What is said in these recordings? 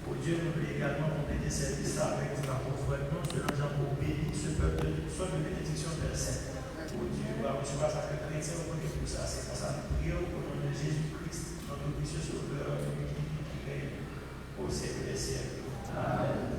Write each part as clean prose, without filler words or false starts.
Pour Dieu, nous voulons également compléter cette liste avec la prophète, non selon Jean pour bénir ce peuple de toute sorte de bénédiction de saint. Pour Dieu, va recevoir sa chrétien, on peut pour ça. C'est pour ça que nous prions au nom de Jésus-Christ, notre précieux sauveur, qui règne au siècle des siècles. Amen.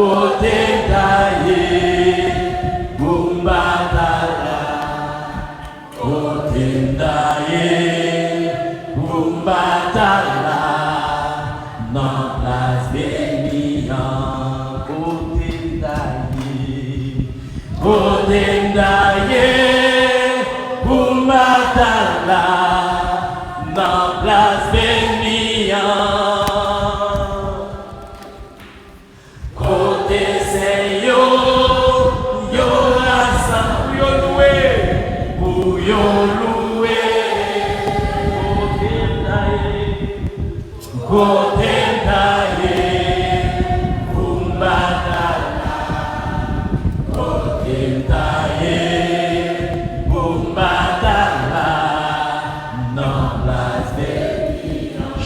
Côté taillé, Bumba Côté d'ailleurs, pour m'attendre dans place bénie. Côté c'est yo rassemble, yo loué, pour yo loué. Côté d'ailleurs, pour m'attendre.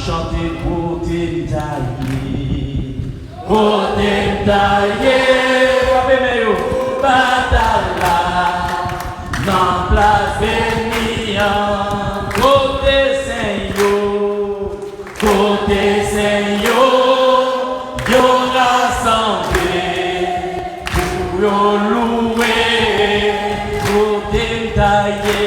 Chantez côté taillé, côté taillé, batala, dans place bénie, côté Saint-Yo, yo rassemblé, pour yo louer, côté taillé,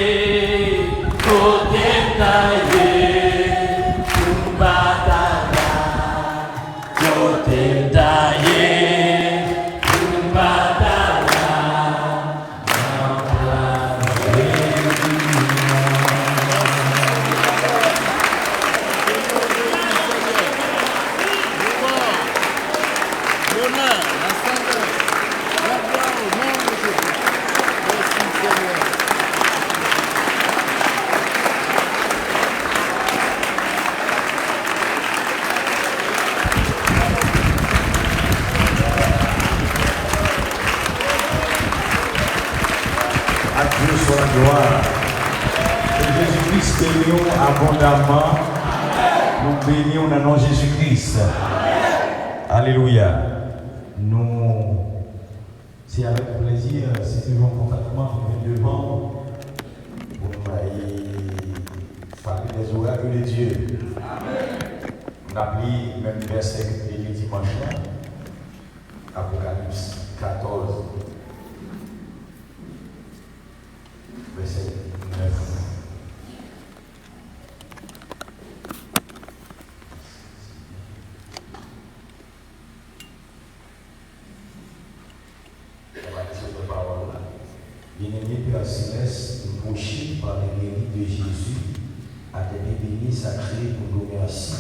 Jésus-Christ bénit abondamment. Nous bénissons dans le nom de Jésus-Christ. Alléluia. Nous, c'est avec plaisir, si nous avons concrètement devant pour nous parler des oracles de Dieu. On a pris même verset de dimanche, Apocalypse 14, verset 9. Bien-aimé Père Céleste, nous prêchons par les mérites de Jésus à tes bénis sacrés pour nous merci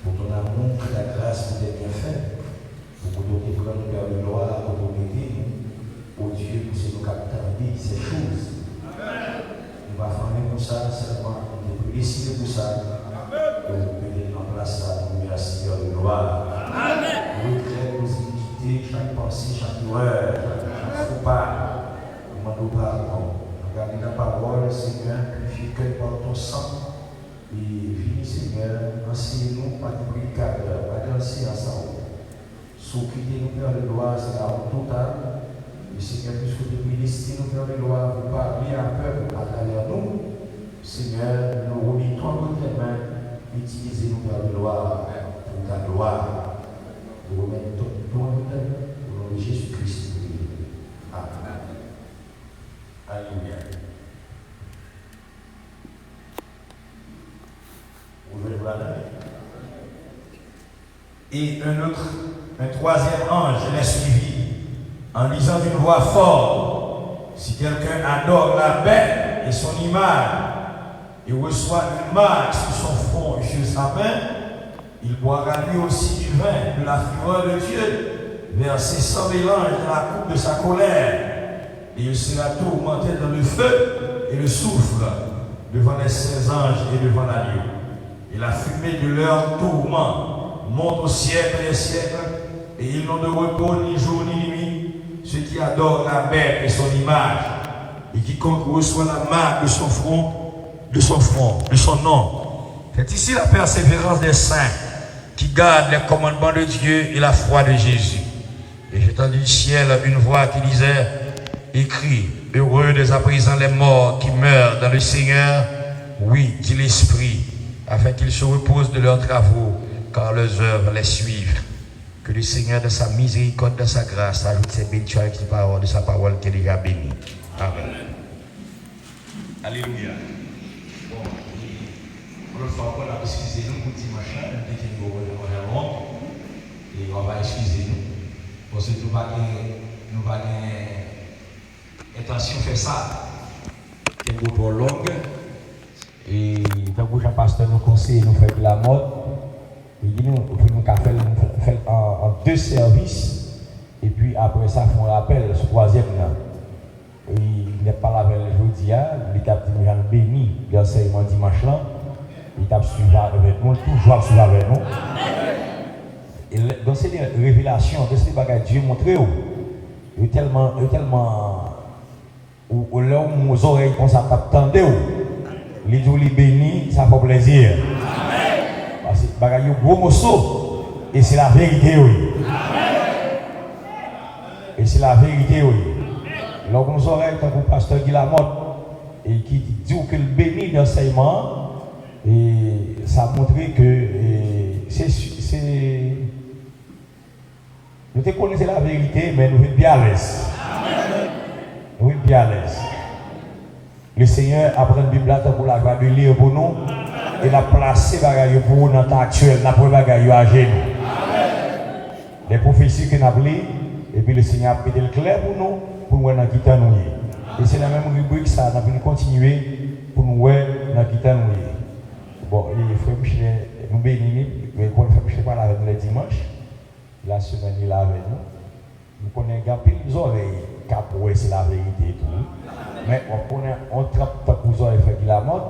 pour ton amour, pour ta grâce, pour tes bienfaits, pour nous donner pour nous de gloire, pour nous aider, au Dieu, pour ce nous capter ces choses. On va faire comme ça, seulement, on est décidé pour ça. Et on peut mettre en place ça, nous merci de gloire. Nous voudrions nous quitter chaque pensée, chaque word, chaque faux pas. Nous pardon. Regardez la parole, Seigneur, purifie que par ton sang. Et viens, Seigneur, enseigne-nous par des prédicateurs, par des anciens ensemble. S'occuper nous, Père de gloire, c'est la honte totale. Et Seigneur, puisque tu ministres, nous, Père de gloire, vous parlez à peuple à travers nous. Seigneur, nous remettons entre tes mains, utilisez-nous, Père de gloire, pour ta gloire. Nous remettons tout entre tes mains, au nom de Jésus-Christ. Amen. Alléluia. Ouvrez-vous la main. Et un troisième ange l'a suivi en disant d'une voix forte: si quelqu'un adore la bête et son image et reçoit une marque sur son front et sur sa main, il boira lui aussi du vin de la fureur de Dieu, versé sans mélange dans la coupe de sa colère. Et il sera tourmenté dans le feu et le soufre devant les saints anges et devant l'agneau. Et la fumée de leur tourment monte au siècle des siècles, et ils n'ont de repos ni jour ni nuit, ceux qui adorent la bête et son image, et quiconque reçoit la marque de son front, de son nom. C'est ici la persévérance des saints qui gardent les commandements de Dieu et la foi de Jésus. Et j'ai entendu du ciel une voix qui disait: écrit, heureux dès à présent les morts qui meurent dans le Seigneur, oui, dit l'Esprit, afin qu'ils se reposent de leurs travaux, car leurs œuvres les suivent. Que le Seigneur, de sa miséricorde, de sa grâce, ajoute ses bénédictions avec de sa parole qui est déjà bénie. Amen. Alléluia. Bon, on va excuser nous pour dimanche, un petit peu et on va excuser nous. Parce que nous ne intention de faire ça. C'est une trop longue. Et tant que Jean-Pasteur nous conseille, nous faire de la mode. Il dit nous pouvons faire en 2 services. Et puis après ça, on rappelle ce 3e là. Il n'est pas là avec le jeudi, il a dit béni l'enseignement dimanche là. Il a suivi avec nous, toujours suivi avec nous. Et dans ces révélations, dans ces bagages, Dieu montre il est tellement où là où nos oreilles comme ça t'attendent, les jours les bénis, ça fait plaisir. Parce que bagages est gros morceau et c'est la vérité oui. Et c'est la vérité oui. Là où nos oreilles, tant que le pasteur Guy Lamotte et qui dit que le béni d'enseignement et ça a montré que c'est nous te connaissons la vérité, mais nous sommes bien à l'aise. Nous sommes bien à l'aise. Le Seigneur apprend la Bible pour la joie de lire pour nous. Et la placer pour nous dans le temps actuel, la première bagaille à genoux. Les prophéties que nous avons lues, et puis le Seigneur a pété le clair pour nous, pour nous dans quitter nous. Et c'est la même rubrique, ça, nous allons continuer pour nous dans quitter nous. Bon, les frères Michel, nous bénissons, mais pour les frères Michel, parler avec nous le dimanche. La semaine il est avec nous. Nous connaissons les oreilles, car pour eux c'est la vérité et tout. Mais on trappe pour les oreilles qui la mode.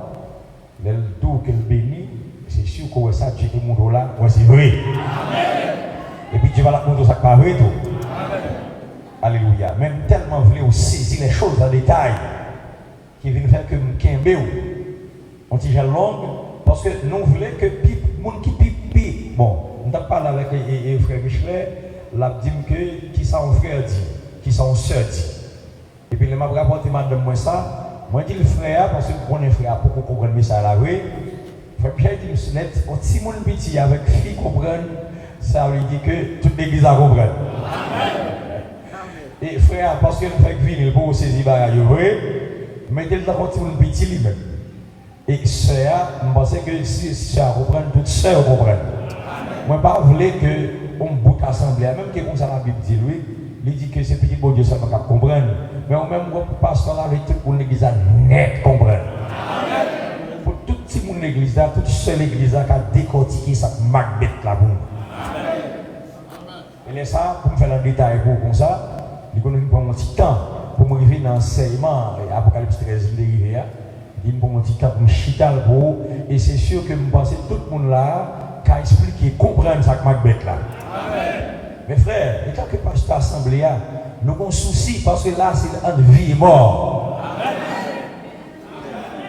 Le tout qu'elle bénit, c'est sûr que ça, Dieu te montre là, c'est vrai. Et puis Dieu va la montrer ça pas vrai tout. Alléluia. Même tellement voulez vous saisir les choses en détail qui viennent faire que nous kembe on dit longue parce que nous voulons que les gens qui pipi. Bon. On a parlé avec le frère Michelet, il a dit que qui sont frère dit, qui sont soeur dit. Et puis il m'a rapporté madame moi ça, moi je dis le frère parce que je connais frère pour qu'on comprenne ça là oui. Frère Michelet dit net, si mon petit avec fille comprenne, ça veut dire que toute l'église a compris. Et frère parce que le frère vient il pour saisir bagaille oui, mais il a porté mon petit lui-même. Et sœur, je pense que si sœur comprenne, toute sœur comprenne. Moi, je ne voulais que on bout assemblée, même que comme ça la Bible dit, lui, il dit que c'est petit bon Dieu seulement qui comprend. Mais on même pasteur avec tout pour l'église net comprendre. Pour tout le monde l'église, toute seule église qui a décortiqué cette Macbeth là pour nous. Et là, ça, pour me faire un détail pour comme ça, il faut prendre un petit temps pour me arriver dans l'enseignement, Apocalypse 13, il me prend un petit temps pour me chiter pour, et c'est sûr que je pense que tout le monde là, qui a expliqué, comprendre ça que Macbeth là. Mes frères, et tant que pasteur assemblée, nous avons un souci parce que là, c'est une vie et mort.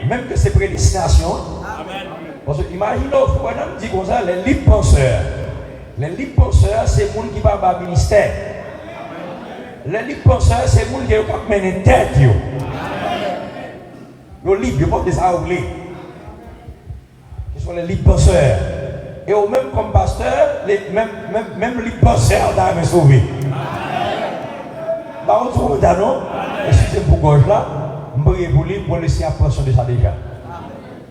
Même que c'est prédestination. Parce que imaginez, vous dit comme ça, les libres penseurs. Les libres penseurs, c'est les gens qui parlent par ministère. Les libres penseurs, c'est les gens qui ont mené tête. Ils sont libres, ils ne peuvent pas ça oublier. Ce sont les libres penseurs. Et au même comme pasteur, même les penseurs d'âme sauvé. Bah, on trouve non? Et si c'est pour gauche là, je vais vous pour laisser apprendre de ça déjà.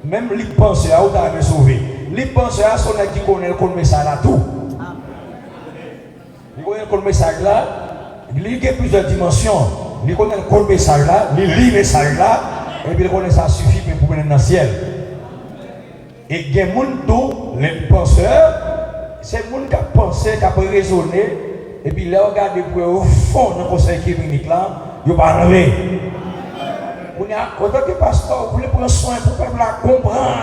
Même les penseurs d'âme sauvé. Les penseurs sont là qui connaissent le message là tout. Ils connaissent le message là, il y a plusieurs dimensions. Ils connaissent le message là, ils lisent le message là, et puis ils connaissent ça suffit pour venir dans le ciel. Et il y a des gens, les penseurs, c'est les gens qui pensent, qui ont raisonné, et puis ils regardent pour au fond dans le conseil clinique là, ils ne vont pas enlever. En tant que pasteur, vous voulez prendre soin pour que vous comprendre.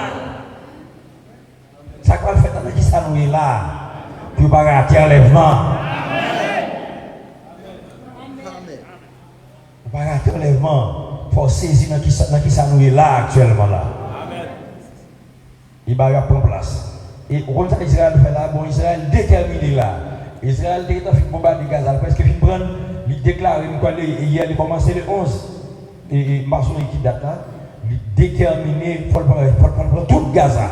Ça va le faire dans qui ça nous est là, pour ne pas rater l'enlèvement. Pour ne pas rater l'enlèvement, il faut saisir dans qui ça nous est là actuellement là. Il va prendre place. Et au contraire, Israël fait là, bon, Israël déterminé là. Israël déterminé pour bombarder Gaza. Parce qu'il prend, il déclare, hier, il a commencé le 11. Et Marceau qui date là, il déterminé, il faut prendre tout Gaza.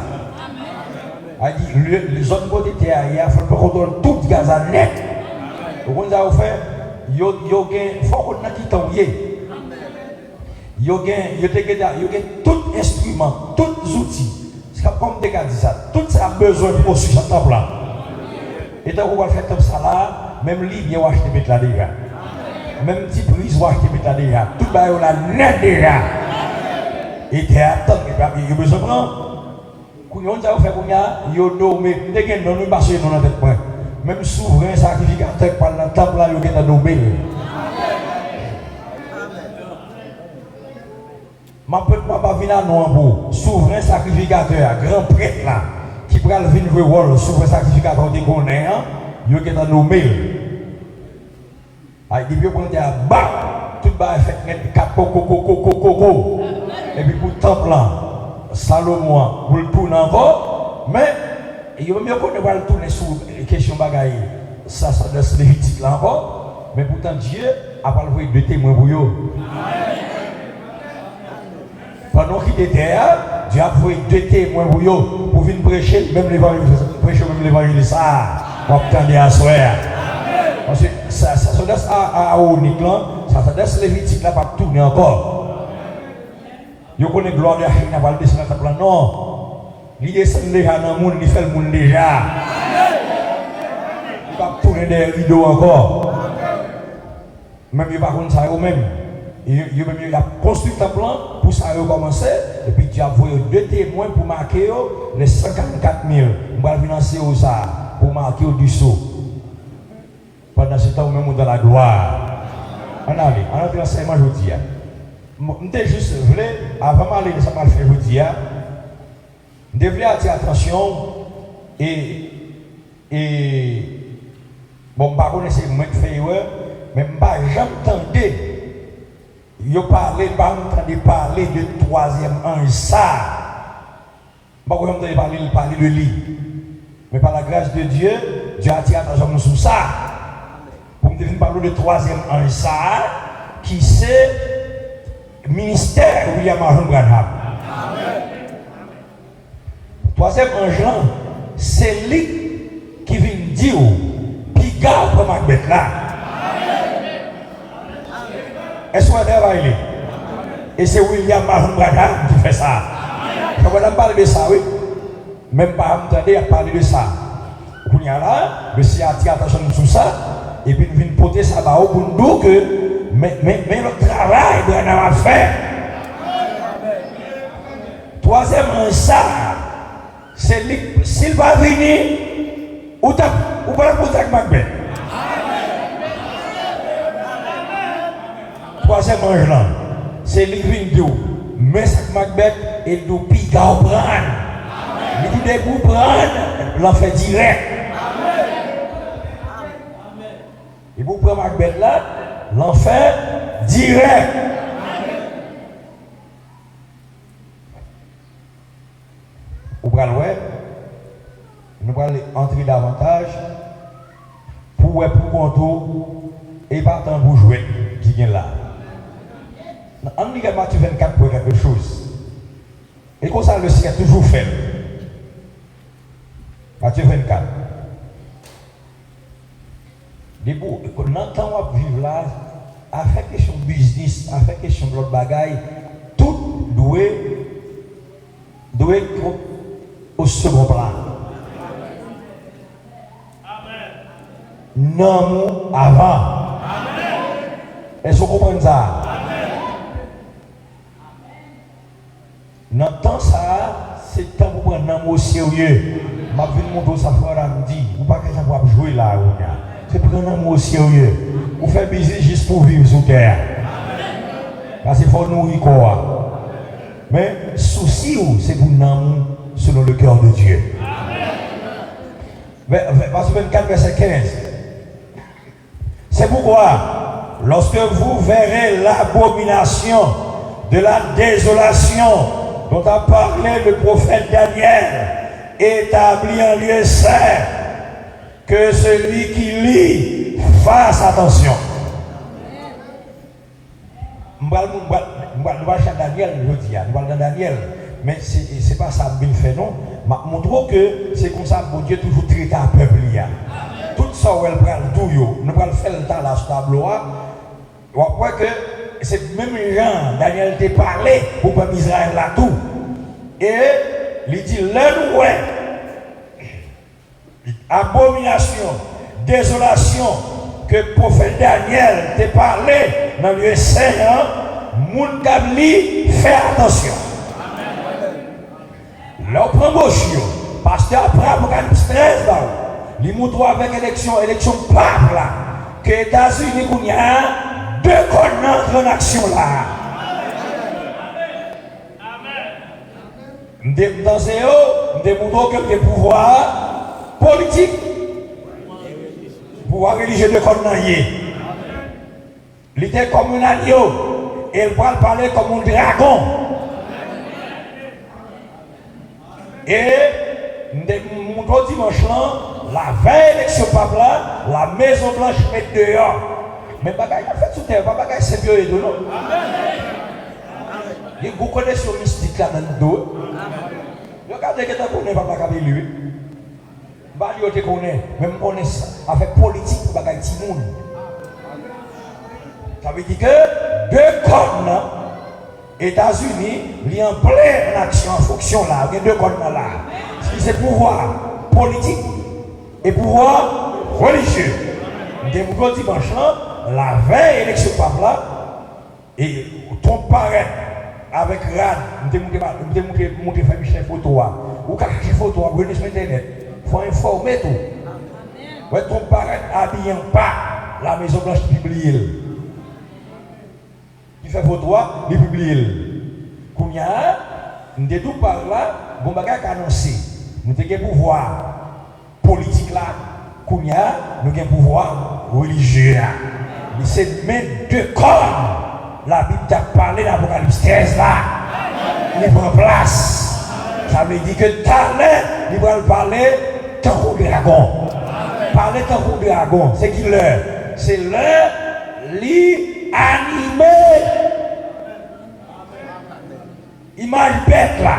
Il dit, les zones côté terre, il faut prendre tout Gaza net. Au contraire, il y a faut qu'on ait dit tant il y a tout instrument, tous outils. Comme tu as dit ça, tout ça a besoin de poursuivre ce temple là. Et donc on va faire comme ça là, même lui, il va acheter mettre là déjà. même petit prisoire qui met déjà, tout le monde là net déjà. Et t'es attends, il y a besoin de prendre. Quand on a fait qu'on a, il y a nommé, dès qu'on a passé dans notre point, même souverain sacrificateur par le temple là, il y a nommé. Ma peut pas venir à nous, souverain sacrificateur, grand prêtre là, qui prend le vin jouer rôle, souverain sacrificateur de qu'on est, il y a nommé. Il dit qu'on est à bas, tout le monde fait 4 coco. Et puis pour le temple là, Salomon, pour le tourner encore, mais il y a mieux qu'on ne va le tourner sur les questions bagaille, ça de Lévitique là encore, mais pourtant Dieu a pas envoyé deux témoins pour eux. Pendant qu'il était là, Dieu a envoyé deux témoins pour eux, pour venir prêcher même l'évangile ça, on attendait à soi. Parce que ça s'adresse à Onique là, ça s'adresse Lévitique là, pas tourner encore. Yo connais gloire de Hina va descendre dans le non. Il descend déjà dans le monde, il fait le monde déjà. Il va tourner des rideaux encore. Même il va contre ça même. Il a construit un plan pour ça recommencer. Et puis tu as envoyé deux témoins pour marquer les 54 000. On va financer ça pour marquer du saut. Pendant ce temps, même dans la gloire. On a fait l'enseignement aujourd'hui. Je juste voulu, avant d'aller dans ce que je vous dis, je voulais attirer attention et bon, je ne connaissais pas ce que je fais, mais je n'entendais pas parler de troisième ange. Ça, je n'entendais pas parler de lui. Mais par la grâce de Dieu, Dieu a attiré attention sur ça. Pour me parler de troisième ange, ça, qui c'est ministère William Aaron Branham. Troisième ange, c'est lui qui vient dire qui garde pour Macbeth là. Est-ce qu'on va y et c'est William Aaron Branham qui fait ça. Je vais parler de ça, oui. Même pas entendre parler de ça. Quand il y a là, monsieur a attiré attention sur ça, et puis il vient porter ça pour nous dire que mais le travail doit en faire. Troisième ça, c'est s'il va venir, ou pas le contact Macbeth. Troisième ange là, c'est lui qui vient mais ça Macbeth et du pique à prendre. Il dit pour prendre, l'enfer direct. Et vous prenez Macbeth là, l'enfer direct. Vous allez voir, nous allons entrer davantage pour contour et pas tant pour jouer qui vient là. En Matthieu 24 pour quelque chose. Et comme ça le ciel toujours fait. Matthieu 24. Debout, quand on vivre là, à faire question de business, à faire question de l'autre bagaille, tout doit être au second plan. Non, avant. Est-ce que vous comprenez ça? Dans le temps, ça, c'est le temps pour prendre un mot sérieux. Je vais vous montrer ça, me dit, vous ne pouvez pas jouer là. C'est pour prendre un mot sérieux. Vous faites business juste pour vivre sur terre. Parce qu'il faut nourrir quoi. Mais souci, c'est pour nous selon le cœur de Dieu. Verset 24, verset 15. C'est pourquoi, lorsque vous verrez l'abomination de la désolation dont a parlé le prophète Daniel, établi en lieu saint, que celui qui lit fasse attention. Nous allons chez Daniel, je dis, nous allons dans Daniel, mais ce n'est pas ça que fait, non. Montre que c'est comme ça que Dieu toujours traite un peuple. Tout ça, où elle prend tout, nous allons faire le temps là, ce tableau. On voit que c'est même gens, Daniel t'a parlé pour le peuple Israël là tout. Et il dit, l'un ouais, abomination, désolation que le prophète Daniel t'a parlé dans le lieu saint, moun kabli fait attention. Là, on prend gauche, parce qu'après Apocalypse 13, il montre avec élection pape là, que les États-Unis, il y a deux codes en action là. Dans ces eaux, nous montrons que le pouvoir politique, le pouvoir religieux de Cornaillé. Il était comme un agneau et il va parler comme un dragon. Et nous montrons dimanche là, la veille élection pape là, la Maison Blanche met dehors. Mais bagaille a fait sous terre, pas bagaille c'est mieux et tout non. Et vous connaissez le mystique là dans le dos. Regardez que tu connais papa qui lui. Balio te connaît, même connaît ça avec politique pour bagaille Timoun. Ça veut dire que deux codes là, États-Unis, ils sont en pleine action en fonction là, il y a deux codes là. C'est pouvoir politique et pouvoir religieux. Nous dimanche là, la veille élection pape là, et ton paraît avec RAD, je vais montrer Michel photo. Ou quand je photo, vous venez sur internet. Il faut informer tout. Ouais, ton paraît habillé pas la Maison Blanche publie. Il fait photo, il publie. Quand il y a, nous sommes tout par là, bon bagage annoncé. Nous avons pouvoir politique là, quand il y a, nous avons pouvoir religieux. Mais c'est même deux corps. La Bible t'a parlé dans l'Apocalypse 13 là. Il prend place. Ça veut dire que talent, il va parler tant qu'au dragon. Parler tant qu'au dragon. C'est qui l'heure? C'est l'heure animé. Image bête là.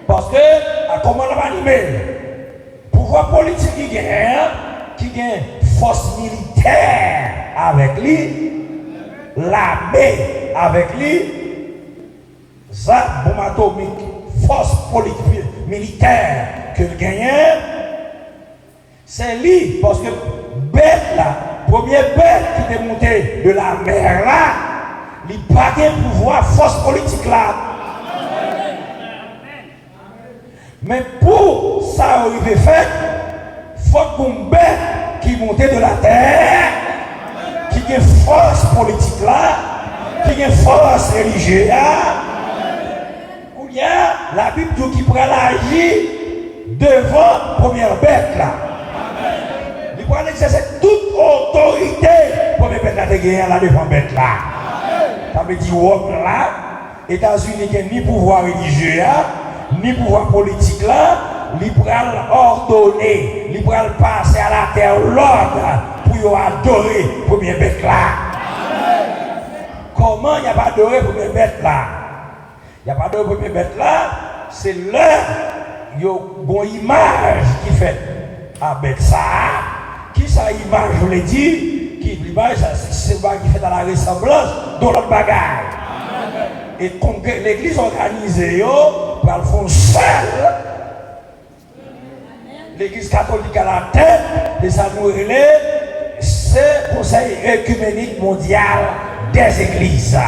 Parce que, comment on va animer? Pouvoir politique qui gagne force militaire avec lui. L'armée avec lui, bombe atomique, force politique militaire que le gagnant, c'est lui, parce que bête là, première bête qui est montée de la mer là, il n'a pas de pouvoir, force politique là. Mais pour ça arriver fait, il faut qu'une bête qui montait de la terre, qui a une force politique là, qui a une force religieuse là, où il y a la Bible qui prend l'agir devant la première bête là. Il prend exercer toute autorité pour la bête là de gagner là devant la bête là. Ça veut dire que là, les États-Unis n'ont ni pouvoir religieux là, ni pouvoir politique là, ils prennent ordonner, ils prennent passer à la terre l'ordre. Pour adorer la première bête là. Comment il n'y a pas adoré la première bête là? Il n'y a pas adoré la première bête là. C'est là il y a une image qui fait à bête ça. Qui ça image, je l'ai dit, qui l'image, c'est ce qui fait dans la ressemblance de l'autre bagage. Et comme l'église organisée, pour le fond seul, l'église catholique à la tête, les amoureux, c'est le Conseil œcuménique mondial des églises.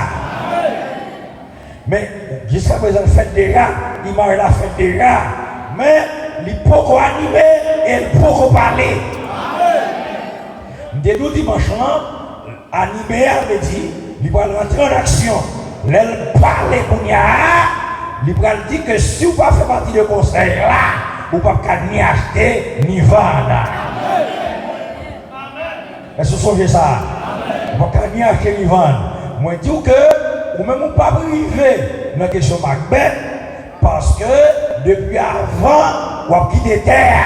Mais jusqu'à présent, il fait déjà, l'image la fait déjà, mais il peut animer et il peut parler. Dès le dimanche, animé avait dit, il va rentrer en action. Il parle il va dire que si vous ne faites pas partie du conseil là, vous ne pouvez pas ni acheter ni vendre. Est-ce que vous songez ça? Vous ne pouvez pas ni acheter ni vendre. Moi, je dis que vous ne pouvez pas priver dans la question Macbeth parce que depuis avant, vous avez quitté terre.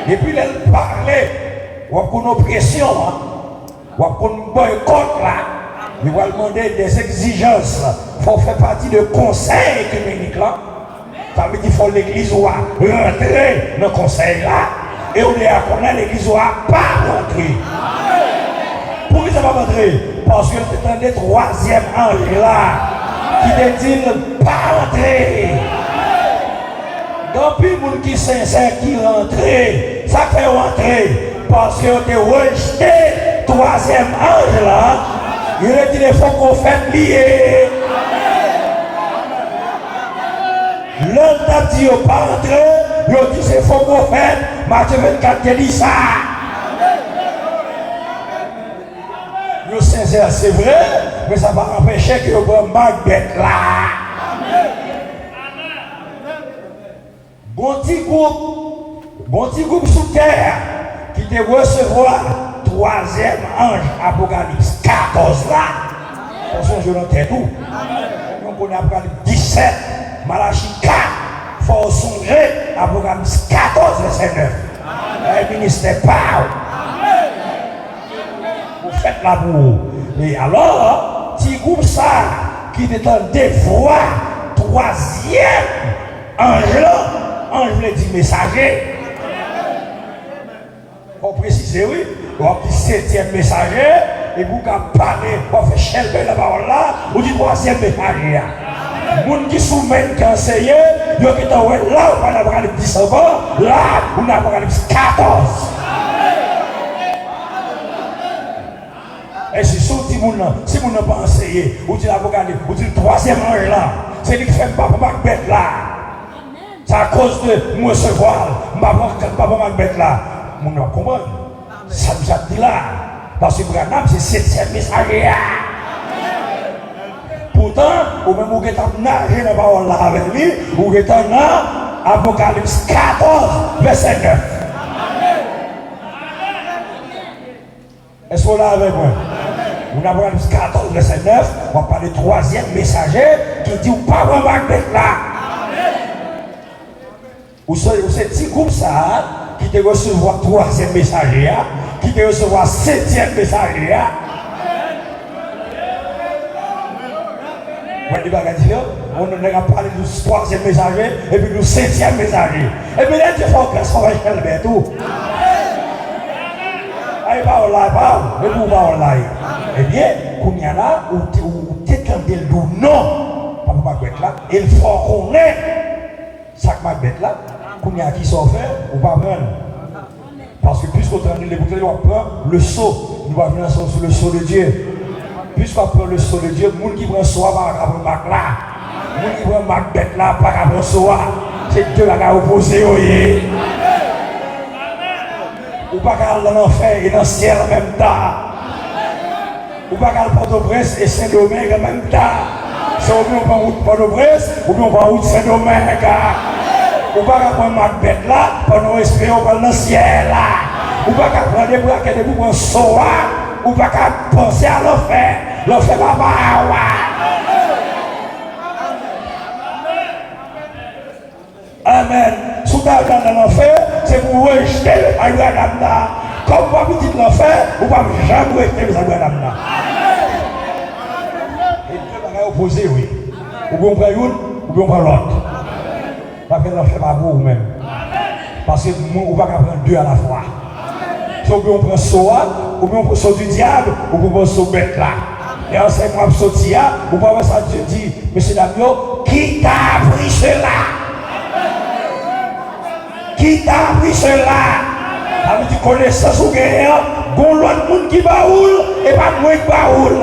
Depuis elle parlait, vous avez une oppression, vous avez une boycott là. Il va demander des exigences pour faire partie du conseil œcuménique là. Ça veut dire qu'il faut l'église rentrer dans le conseil là. Et on est à connaître l'église pas rentrer. Pourquoi ça va rentrer? Parce que c'est un troisième ange là qui te dit pas rentrer. Donc, puis les gens qui sont sincères qui rentrent, ça fait rentrer. parce qu'on a rejeté troisième ange là, il a dit il faut qu'on fasse lier. L'autre a dit au pas entrer, il a dit c'est faut qu'on fasse, Matthieu 24 qui dit ça. Nous sincère, c'est vrai, mais ça va empêcher que vous preniez Macbeth là. Bon petit groupe sous terre qui te recevoir troisième ange Apocalypse 14 là. Attention, je l'entends tout. On connaît Apocalypse 17, Malachie 4. Il faut songer Apocalypse 14, verset 9. Le ministère parle. Vous faites la boue. Et alors, petit groupe ça qui est en dévoi, troisième ange là. Ange veut dire messager. Pour préciser, oui. On dit septième messager. Et vous parlez, on fait chelber la parole là. On dit troisième messager. Les gens qui soumettent, qui enseignent, ils ont été là, on a Apocalypse 10 encore. Là, on a Apocalypse 14. Et c'est ça, si vous n'avez pas enseigné, vous dites l'Apocalypse, vous dites le troisième ange là. C'est lui qui fait Papa Macbeth là. C'est à cause de moi recevoir, Papa Macbeth là. Vous ne comprenez pas. Ça nous a dit là. Parce que Branham, c'est septième messager. Pourtant, vous même vous êtes nagé dans la parole là avec lui, vous êtes dans Apocalypse 14, verset 9. Est-ce que vous êtes là avec moi? Vous avez Apocalypse 14, verset 9, on va parler du troisième messager qui dit ou pas vraiment Macbeth là. Ou ce petit groupe ça, qui te recevoir troisième messager, qui te recevoir septième messager. On a parlé du troisième messager et puis du septième messager. Et puis là, tu fais un classe, on va faire tout. Aïe, pas en live, pas. Mais vous, pas en live. Eh bien, quand il y a là, où t'étendez le non, Papa Macbeth là, et il faut qu'on ait ça Macbeth là, quand il y a qui s'en fait, on va prendre. Parce que puisqu'on train les bouteilles, on prend le seau. Nous allons venir sur le seau de Dieu. Puisqu'on prend le seau de Dieu, les gens qui prennent soin par rapport à Mac là, les gens qui prennent Macbeth là par rapport à soin, c'est deux qui opposés. Ou pas qu'à l'enfer et dans le ciel en même temps. Ou pas qu'à Port-au-Prince et Saint-Domingue en même temps. C'est ou bien on prend route Port-au-Prince, ou bien on prend route Saint-Domingue. Ou pas qu'à prendre Macbeth là, pendant respirer, on prend dans le ciel là. Ou pas qu'à prendre des braquettes pour prendre soin, ou pas qu'à penser à l'enfer. L'enfer va pas. Amen. Sous ta dans l'enfer, c'est pour rejeter Abraham là. Comme vous avez dit l'enfer, vous ne pouvez jamais rejeter Abraham là. Et deux bagages opposés, oui. Ou bien on prend une, ou bien on prend l'autre. Parce que l'enfer va pour vous-même. Parce que on ne va pas prendre deux à la fois. Ou bien on prend Soa, ou bien on prend Soa du diable, ou bien on prend Soa bête là. Et en 5 mois, Sotia, ou bien ça Dieu dit, monsieur Damio, qui t'a appris cela? Qui t'a appris cela? Avec du connaissance ou gagnant, gon l'autre monde qui baoule et pas moi qui baoule.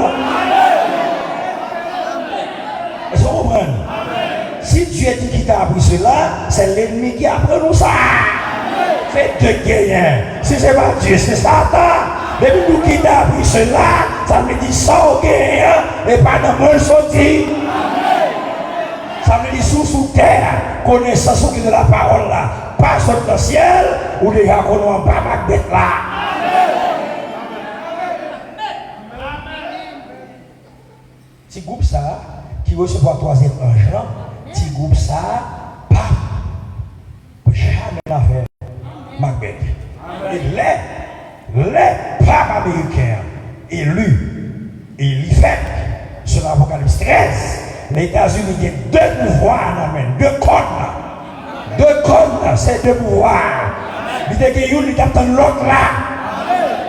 Est-ce que vous comprenez? Si Dieu dit qui t'a appris cela, c'est l'ennemi qui apprend nous ça. C'est deux gagnants. Si c'est pas Dieu, c'est Satan. Depuis nous qui t'a appris cela, ça me dit ça au gagnant et pas dans mon sorti. Ça me dit sous terre, connaissance de la parole là. Pas sur le ciel, ou les gars qu'on n'a pas Macbeth là. Petit groupe ça, qui recevra troisième ange là, petit groupe ça, pas jamais la faire Macbeth. Et les papes américains élus, et il fait, sur l'Apocalypse 13, les États-Unis ont deux pouvoirs, deux codes. Deux codes, c'est deux pouvoirs. Il y a l'autre là.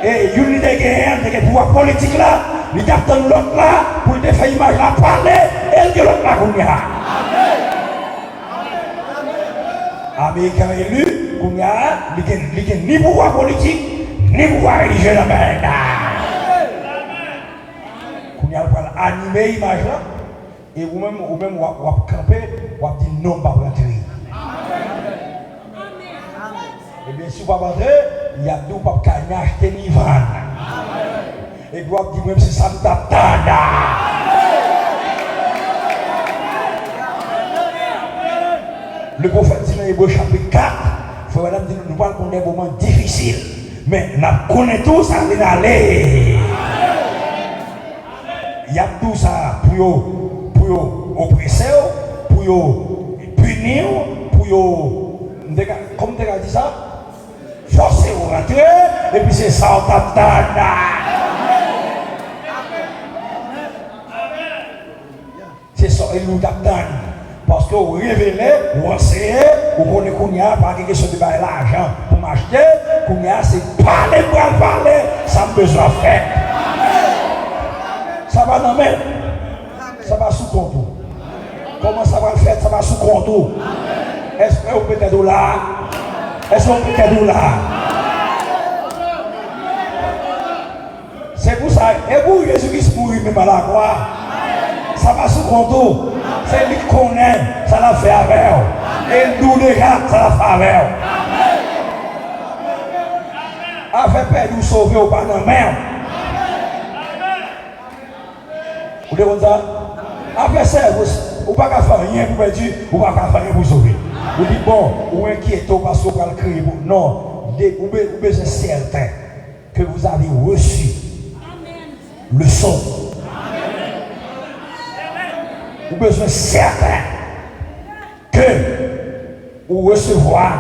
Et il y a des pouvoirs politiques là. Il y a l'autre là pour te faire image là parler. Et il y a l'autre là qu'on y a. Américain élu, qu'on y a, il y a ni pouvoir politique, ni pouvoir religieux dans le monde. Qu'on y a animé l'image là, et vous-même, vous camper, vous dites non, pas rentrer. Et bien, si vous ne pouvez pas rentrer, il y a deux pas acheter ni vendre. Et vous dites même si ça me t'attend. Le prophète dit dans Hébreux chapitre 4, il faut madame dire nous parlons qu'on est moment difficile. Mais nous connaissons tout ça va aller. Il y a tout ça pour oppresser, pour punir, pour comme tu as dit ça, forcer vous rentrer, et puis c'est ça on t'attend. C'est ça et nous t'attend. Parce que vous révélez, vous enseignez, vous connaissez qu'on y a pas quelque chose de l'argent pour m'acheter, qu'on y a c'est parler pour parler, ça me besoin de faire. Ça va dans même, ça va sous contour. Comment ça va le faire? Ça va sous contour. Est-ce que vous pouvez être là? Est-ce que vous pouvez être là? C'est pour ça, et vous, Jésus-Christ mourit même à la croix. Ça va sous contour. C'est lui qui connaît, ça l'a fait avec eux. Et nous déjà, ça l'a fait avec eux. Avec père nous sauver au pas dans la mer. Vous devez ça? Après ça, vous ne pouvez pas faire rien pour perdre, vous ne pouvez pas faire rien pour sauver. Vous dites bon, vous inquiétez parce que vous allez crier. Non, vous êtes certain que vous avez reçu le son. Vous besoin certain que vous recevoir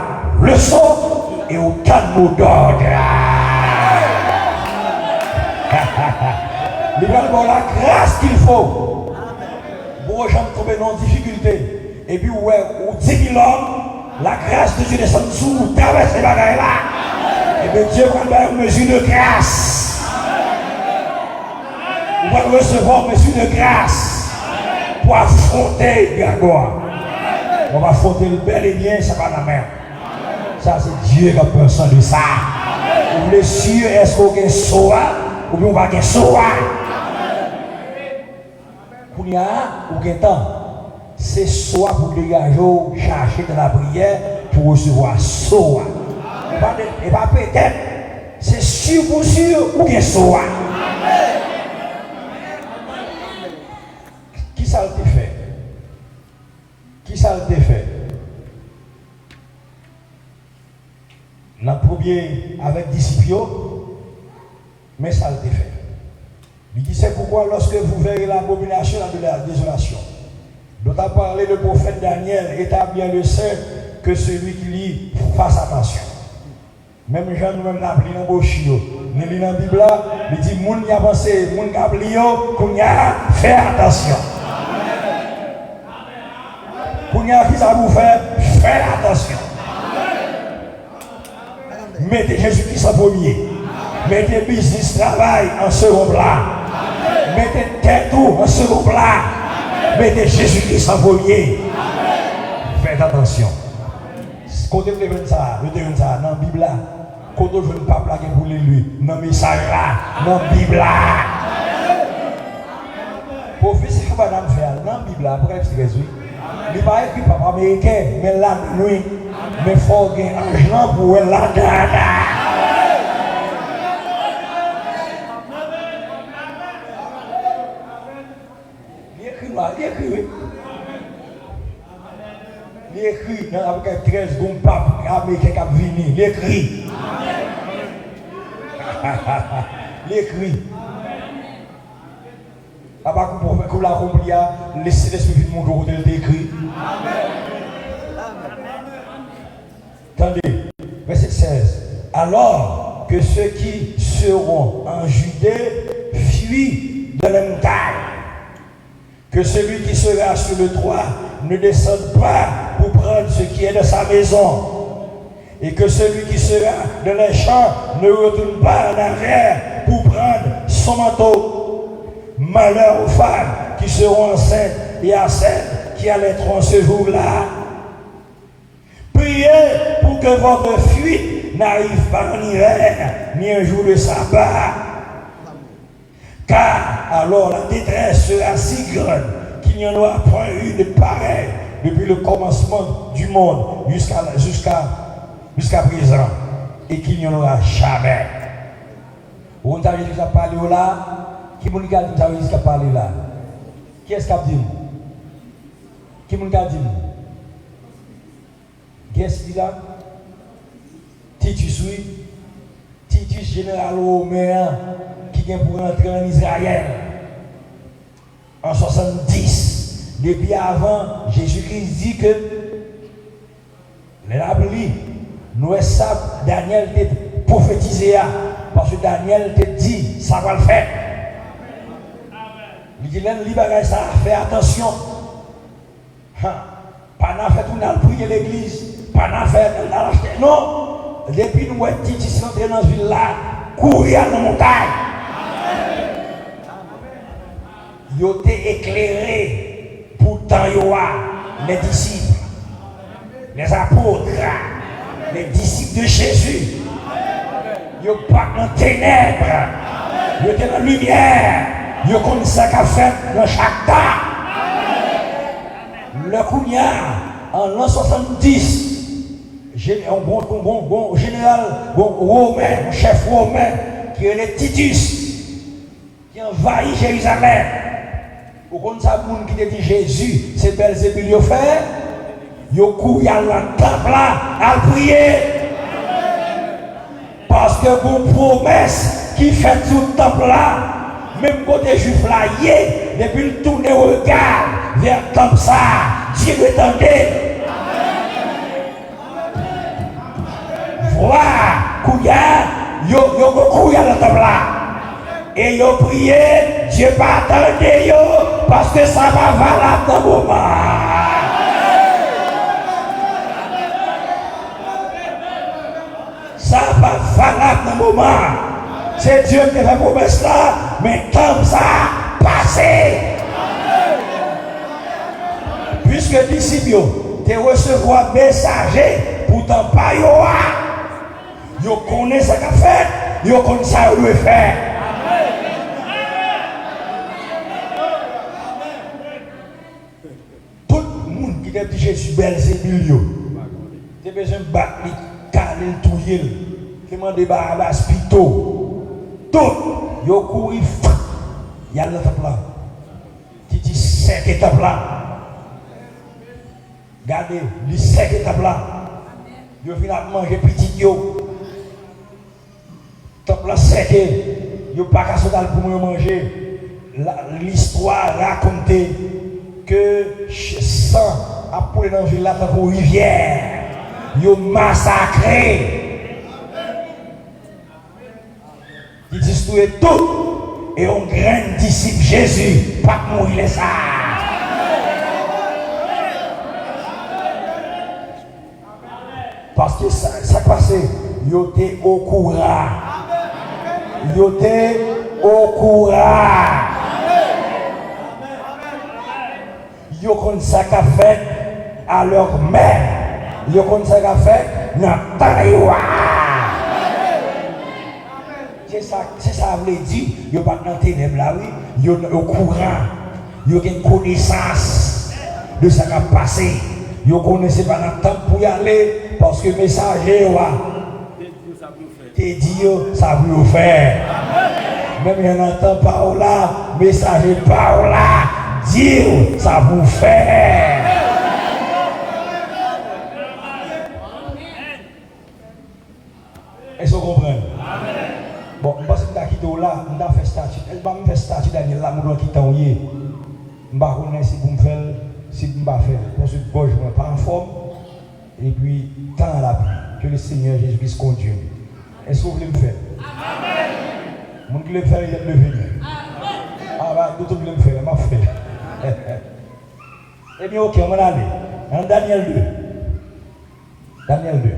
le son et autant de mots d'ordre. Nous avons la grâce qu'il faut pour jamais tomber dans la difficulté. Et puis, vous 10 000 hommes, la grâce de Dieu descend sous vous, traversez ces bagailles là. Et bien, Dieu prend une mesure de grâce. Vous allez recevoir une mesure de grâce. Pour affronter Gagor. On va affronter le bel et bien, ça va dans la mer. Ça, c'est Dieu qui a personne de ça. Vous voulez sûr, est-ce qu'on a un soa ou bien on va un soa? Pour y avoir, ou un temps, c'est soit pour dégager, chercher de la prière pour recevoir soa. Et pas peut-être, c'est sûr pour sûr ou bien soa. Qui ça le fait? Qui ça le fait? Dans le premier avec disciples, mais ça le fait. Il dit c'est pourquoi lorsque vous verrez l'abomination de la désolation, dont a parlé le prophète Daniel, établit le sein que celui qui lit fasse attention. Même Jean nous-mêmes n'a pris dans Bochio. Nous lisons dans la Bible, il dit moun y a pensé, moun a pris qu'on y a fait attention. Pour y avoir qui ça vous fait, faites attention. Mettez Jésus-Christ en premier. Mettez business, travail en second plan. Mettez tête en second plan. Mettez Jésus-Christ en premier. Faites attention. Quand vous devez ça, dans la Bible, quand vous ne pas plaquer pour lui, dans le message là, dans la Bible là. Pour faire ce que madame fait, dans la Bible là, pour être Jésus. Il n'est pas écrit papa américain, mais là, lui, mais il faut gagner argent pour la dada. Il écrit, il écrit, dans la 13 secondes, papa américain qui a venu, il écrit. Il écrit. Pour la compris, laissez l'esprit de mon jour de l'écrit. Attendez, verset 16. Alors que ceux qui seront en Judée fuient de la montagne, que celui qui sera sur le toit ne descende pas pour prendre ce qui est de sa maison, et que celui qui sera dans les champs ne retourne pas en arrière pour prendre son manteau. Malheur aux femmes qui seront enceintes et à celles qui allaiteront ce jour-là. Priez pour que votre fuite n'arrive pas en hiver, ni un jour de sabbat. Car alors la détresse sera si grande qu'il n'y en aura point eu de pareil depuis le commencement du monde jusqu'à présent, et qu'il n'y en aura jamais. Vous avez déjà parlé là? Qui vous a déjà parlé là? Qui est-ce qui a dit? Qui vous a dit? Qui est-ce qui là? Titus, oui. Titus, général romain, qui vient pour entrer en Israël en 70. Depuis avant, Jésus-Christ dit que les abris, nous savons, Daniel t'a prophétisé, parce que Daniel t'a dit, ça va le faire. Il dit, ça fait attention. Pas n'a fait tout, on prier l'église, pas n'a fait, on a acheté. Non! Depuis nous, Titus rentré dans cette ville-là, courir dans la montagne. Ils ont été éclairés pour tant les disciples, les apôtres, les disciples de Jésus. Ils n'ont pas dans les ténèbres, ils étaient dans la lumière, ils ont connu ça qu'a fait dans chaque temps. Le Kounia, en l'an 70, un bon général, romain, un chef romain, qui est le Titus, qui envahit Jérusalem. Vous connaissez ça, qui dit Jésus, c'est Belzébul qui fait. Il court dans le temple à prier. Parce que vos promesses qui fait tout le temple là, même côté juif là, depuis le tourner au regard vers le temple ça, Dieu le tendait. Voilà, Kouya, yo couru dans le temple là. Et yo prié, Dieu pas attendre yo, parce que ça va valable dans le moment. Ça va valable dans le moment. C'est Dieu qui fait promesse là, mais comme ça, passé. Puisque les disciples te recevoir messager, pourtant pas yo. Yo connaît ce qu'a fait, yo connaît ça qu'il doit faire. Tout le monde qui a dit Jésus Belzébul, tu as besoin de battre, caler le touyer, demander Barabbas Pito. Tout, yo couru, il y a l'étape là. Qui dit 5 étapes là. Regardez, les 5 étapes là. Yo finalement manger petit yo. Top là c'est que yo pas qu'à sauter pour manger. L'histoire racontait que sang a poulé dans ville là pour rivière. Yo massacré. Il destruit tout et on grand disciple Jésus pas mourir ça. Parce que ça passait, yo était au courant. Yo était au courant. Yo connaissent ça qu'a fait à leur mère. Yo connaissent ça qu'a fait dans Taïwan. C'est ça veut dire, yo pas dans ténèbres là oui, yo au courant. Yo une connaissance de ça qui a passé. Yo connaissez pas dans temps pour y aller parce que messager te dit ça vous faire. Même il y en entend par là, messager par là, dire ça vous faire. Est-ce que vous comprenez? Bon, je pense que je suis là, je vais faire statut. Je vais faire statut Daniel là, je vais quitter. Je ne sais pas si vous me faites, si vous ne faites pas. Parce que je ne suis pas en forme. Et puis, tant à la pluie, que le Seigneur Jésus-Christ continue. Est-ce que vous voulez me faire? Amen. Mon qui le faire, il est levé. Ah, bah, d'autres voulaient me faire, je vais faire. Eh bien, ok, on va aller. En Daniel 2. Daniel 2.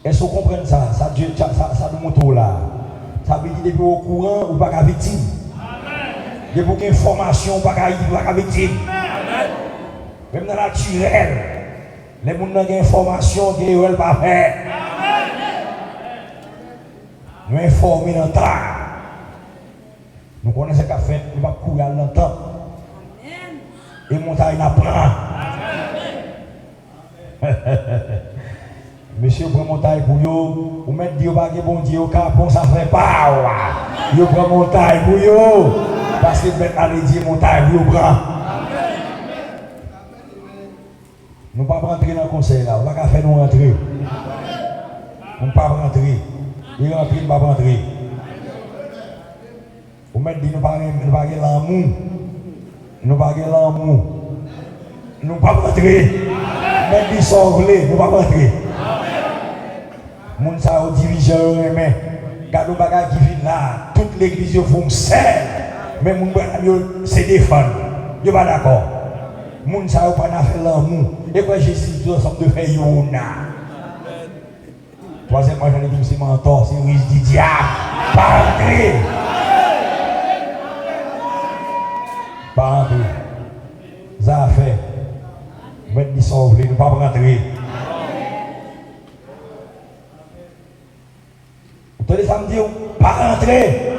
Est-ce que vous comprenez ça? Ça nous montre là. Ça veut dire depuis au courant ou pas qu'à victime. Depuis qu'il y a information ou pas qu'à victime. Même dans la naturelle. Les gens qui ont information qui ne pas faire. Nous informer dans le temps. Nous connaissons ce qu'a fait, nous ne pouvons pas courir dans le temps. Et montagne n'apprend. Monsieur prend montagne pour vous, ou mettre Dieu pas bon Dieu au capon, ça fait pas. Vous prend montagne pour vous, parce que vous allez dire montagne, vous prend. Nous ne pouvons pas rentrer dans le conseil là, on ne va pas faire nous rentrer. On ne peut pas rentrer. Il rentre, il ne va pas rentrer. Vous mettez dit nous ne pouvons pas l'amour. Nous ne pouvons pas l'amour. Nous ne pouvons pas rentrer. Mettez dit sauver, nous ne pouvons pas rentrer. Moun sa au dirigeant mais gado bagay qui vient là, toute l'église yo font sel. Mais moun c'est défendre. Yo pas d'accord. Moun sa pas na faire l'amour. Et quoi Jésus tout ensemble de faire yona. Troisième moi j'en ai dit c'est mentor, c'est ruse du diable. Pas entrer. Pas entrer. Ça a fait. Mettre du sauver, nous pas rentrer. Vous avez samedi, pas rentrer.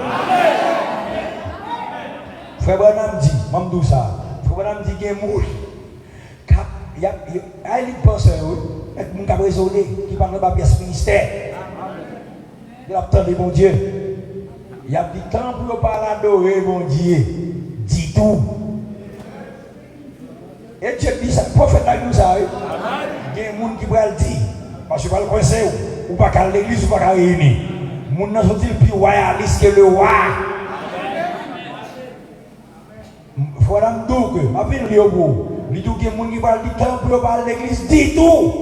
Frère Branham dit, Mamdou ça. Frère Branham dit qu'il y a des gens qui pensent que mon résolé, qui parle de la pièce ministère. Il a entendu bon Dieu. Il a dit tant pour ne pas l'adorer, bon Dieu. Dis tout. Et Dieu dit ça, le prophète a dit ça. Il y a des gens qui vont le dire. Parce que je ne vais pas le coincer, ou pas qu'à l'église, ou pas qu'à réunir. Moun nan sont-ils plus royalistes que le roi? Faut dire que, ma peine li au bout. Li dit que moun qui parle du temple, qui parle de l'église, dit tout.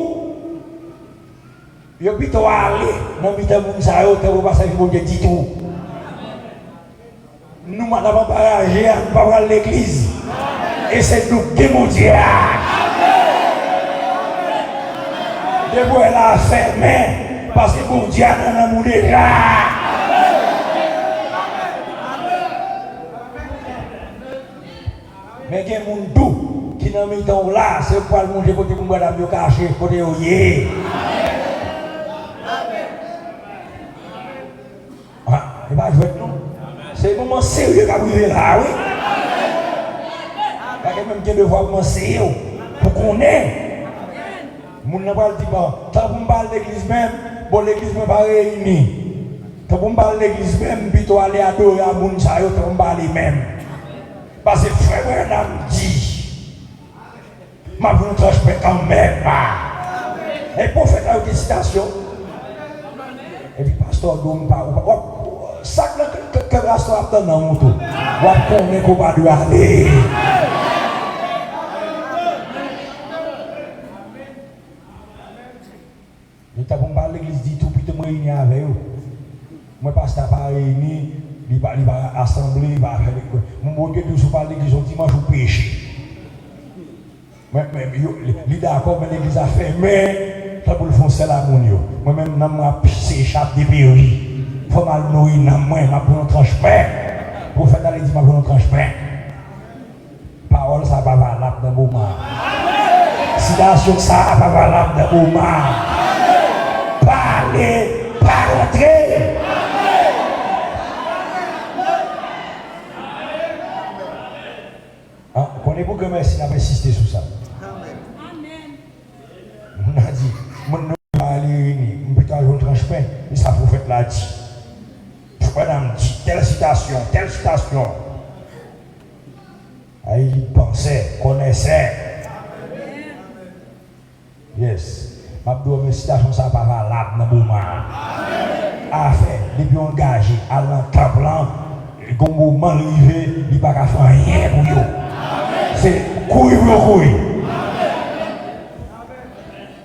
Yo plutôt aller, non plutôt moun sa yo, que vous passez mon Dieu dit tout. Nous n'avons pas réagi, nous pas voir l'église. Et c'est nous qui mon Dieu. Depuis elle a fermé. Parce que mon Dieu n'a pas déjà. Mais il y a des gens qui n'ont mis dans là, c'est pour le monde qui pour madame caché, pour les oyer. Ah, il va jouer non. C'est un moment sérieux qu'a privé là, oui. Il y a même qui devoir commencer pour qu'on ait. Mon n'a pas dit bon, tant pour me parler de l'église même. Bon, l'église n'est pas réunie. Quand on parle de l'église même, plutôt aller adorer à Mounsa, on parle même. Parce que frère Branham dit, ma vous ne transpect quand même pas. Et pour faire une citation, et puis pasteur Dom, ça que pasteur attend dans mon tour. On connaît qu'on va lui aller. Je t'ai parlé de l'église dit tout, puis je me réunis avec eux. Moi, pasteur pas réuni, il va assembler, il va faire des choses. Mon bon Dieu, nous parle de l'église dimanche au péché. Mais il est d'accord, mais l'église a fermé, ça pour le fond, c'est la mounio. Moi-même, je s'échappe des péris. Il faut mal nourrir, je vais pour un transport. Pour faire aller dire, je vais pour un transport. Parole, ça va valable dans le moment. Citation, ça va valable dans le moment. Parlez, pas rentrer. Connaissez-vous que merci n'a pas insisté sur ça? Amen. On a dit, mon nom va aller réunir, on peut aller au transport, et ça prophète l'a dit. Madame dit, telle citation, telle citation. Il pensait, connaissait. Yes. Ma citation, ça pas valable dans le moment. Affaire, depuis engagé, à l'entendre, le moment arrivé, il n'y a pas qu'à faire rien pour vous. C'est courir pour courir.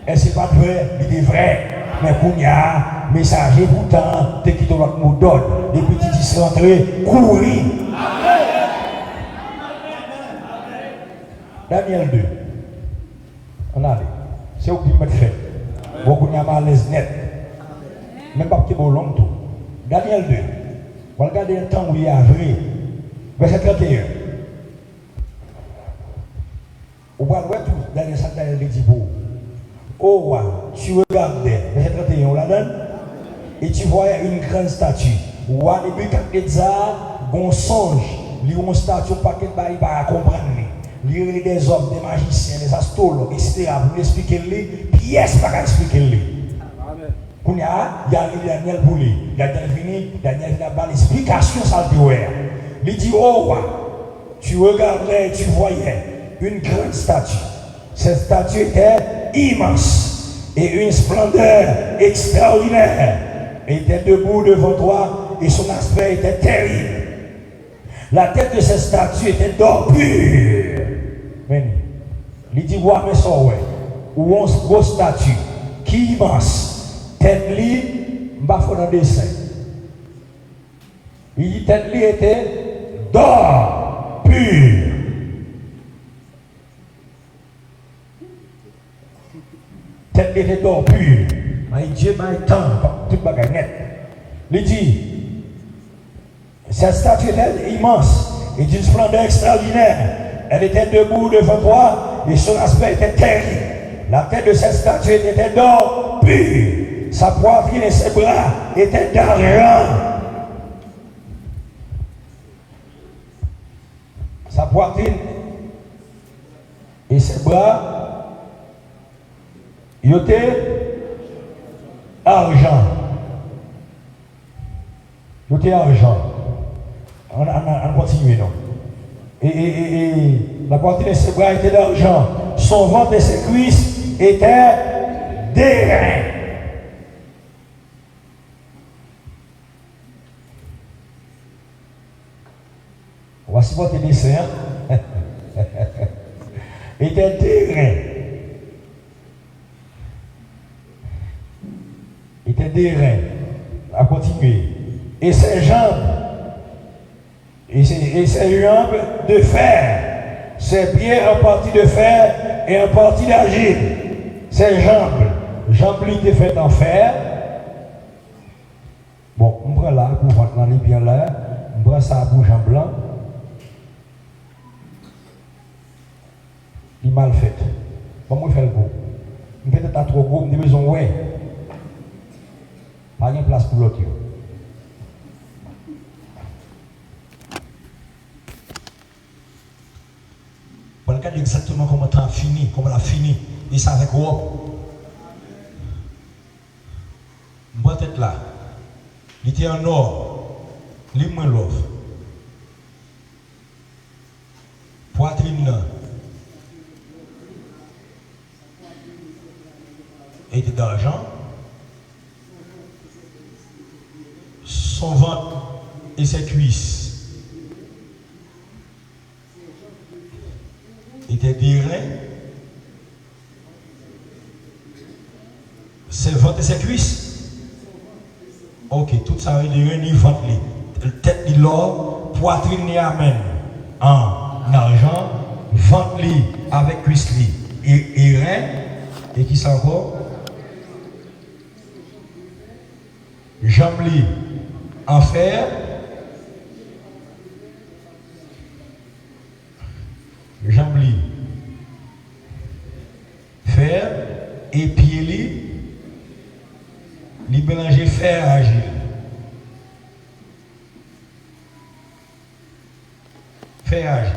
Et c'est pas vrai, il est vrai. Mais pour y a messager pourtant, t'es quitté l'autre mot d'ordre. Depuis que tu es rentré, courir. Daniel 2. On a c'est au qui me fait. Beaucoup de malaise net. Même pas que bon long tout. Daniel 2. On va regarder le temps où il y a vrai. Verset 31. On va voir tout. Daniel 5, Daniel dit pour. Au roi, tu regardais, verset 31, la donne, et tu voyais une grande statue. Roi Nebuchadnezzar, gon songe, li une statue, pas qu'elle va pas comprendre. Li des hommes, des magiciens, des astrologues, etc. Pour expliquer lui, pièce pas expliquer lui. Il y a Daniel pour lui. Daniel n'a pas l'explication, ça le dit. Il dit, oh roi, tu regardais, tu voyais une grande statue. Cette statue était immense et une splendeur extraordinaire. Elle était debout devant toi et son aspect était terrible. La tête de cette statue était d'or pur. Il dit, ouais, mais ça, ouais. Ou on grosse statue qui immense. Tête li, m'a fait un dessin. Il dit, tête li était d'or pur. Tête li était d'or pur. Mais Dieu m'a temps, tout bagage net. Il dit, cette statue était immense et d'une splendeur extraordinaire. Elle était debout devant toi et son aspect était terrible. La tête de cette statue était d'or pur. Sa poitrine et ses bras étaient d'argent. Sa poitrine et ses bras étaient argent. Étaient argent. On continue, non? Et la poitrine et ses bras étaient d'argent. Son ventre et ses cuisses étaient d'airain. Voici votre dessin. Était d'airain. Était d'airain. À continuer. Et ses jambes. Et ses jambes de fer. Ses pieds en partie de fer et en partie d'argile. Ses jambes lui étaient faites en fer. Bon, on prend là, pour voir dans les bien là, on prend ça à bouche en blanc. Il est mal fait. Comment il fait le beau? Peut-être à trop gros, il a besoin, ouais. Pas de place pour l'autre. Regardez exactement comment tu as fini, comment elle a fini. Et ça avec quoi? Moi, tête là. Il était en or. Livre-moi l'offre. Poitrine là. Et d'argent. Son ventre et ses cuisses étaient d'airain. Ses ventre et ses cuisses. Ok, tout ça veut dire ni ventre, tête ni l'or, poitrine ni amène en argent, ventre li avec cuisse li et rein, et qui s'en va? Jambes li en fer, jambes li fer, et pieds li mélanger fer agile. Fer agile.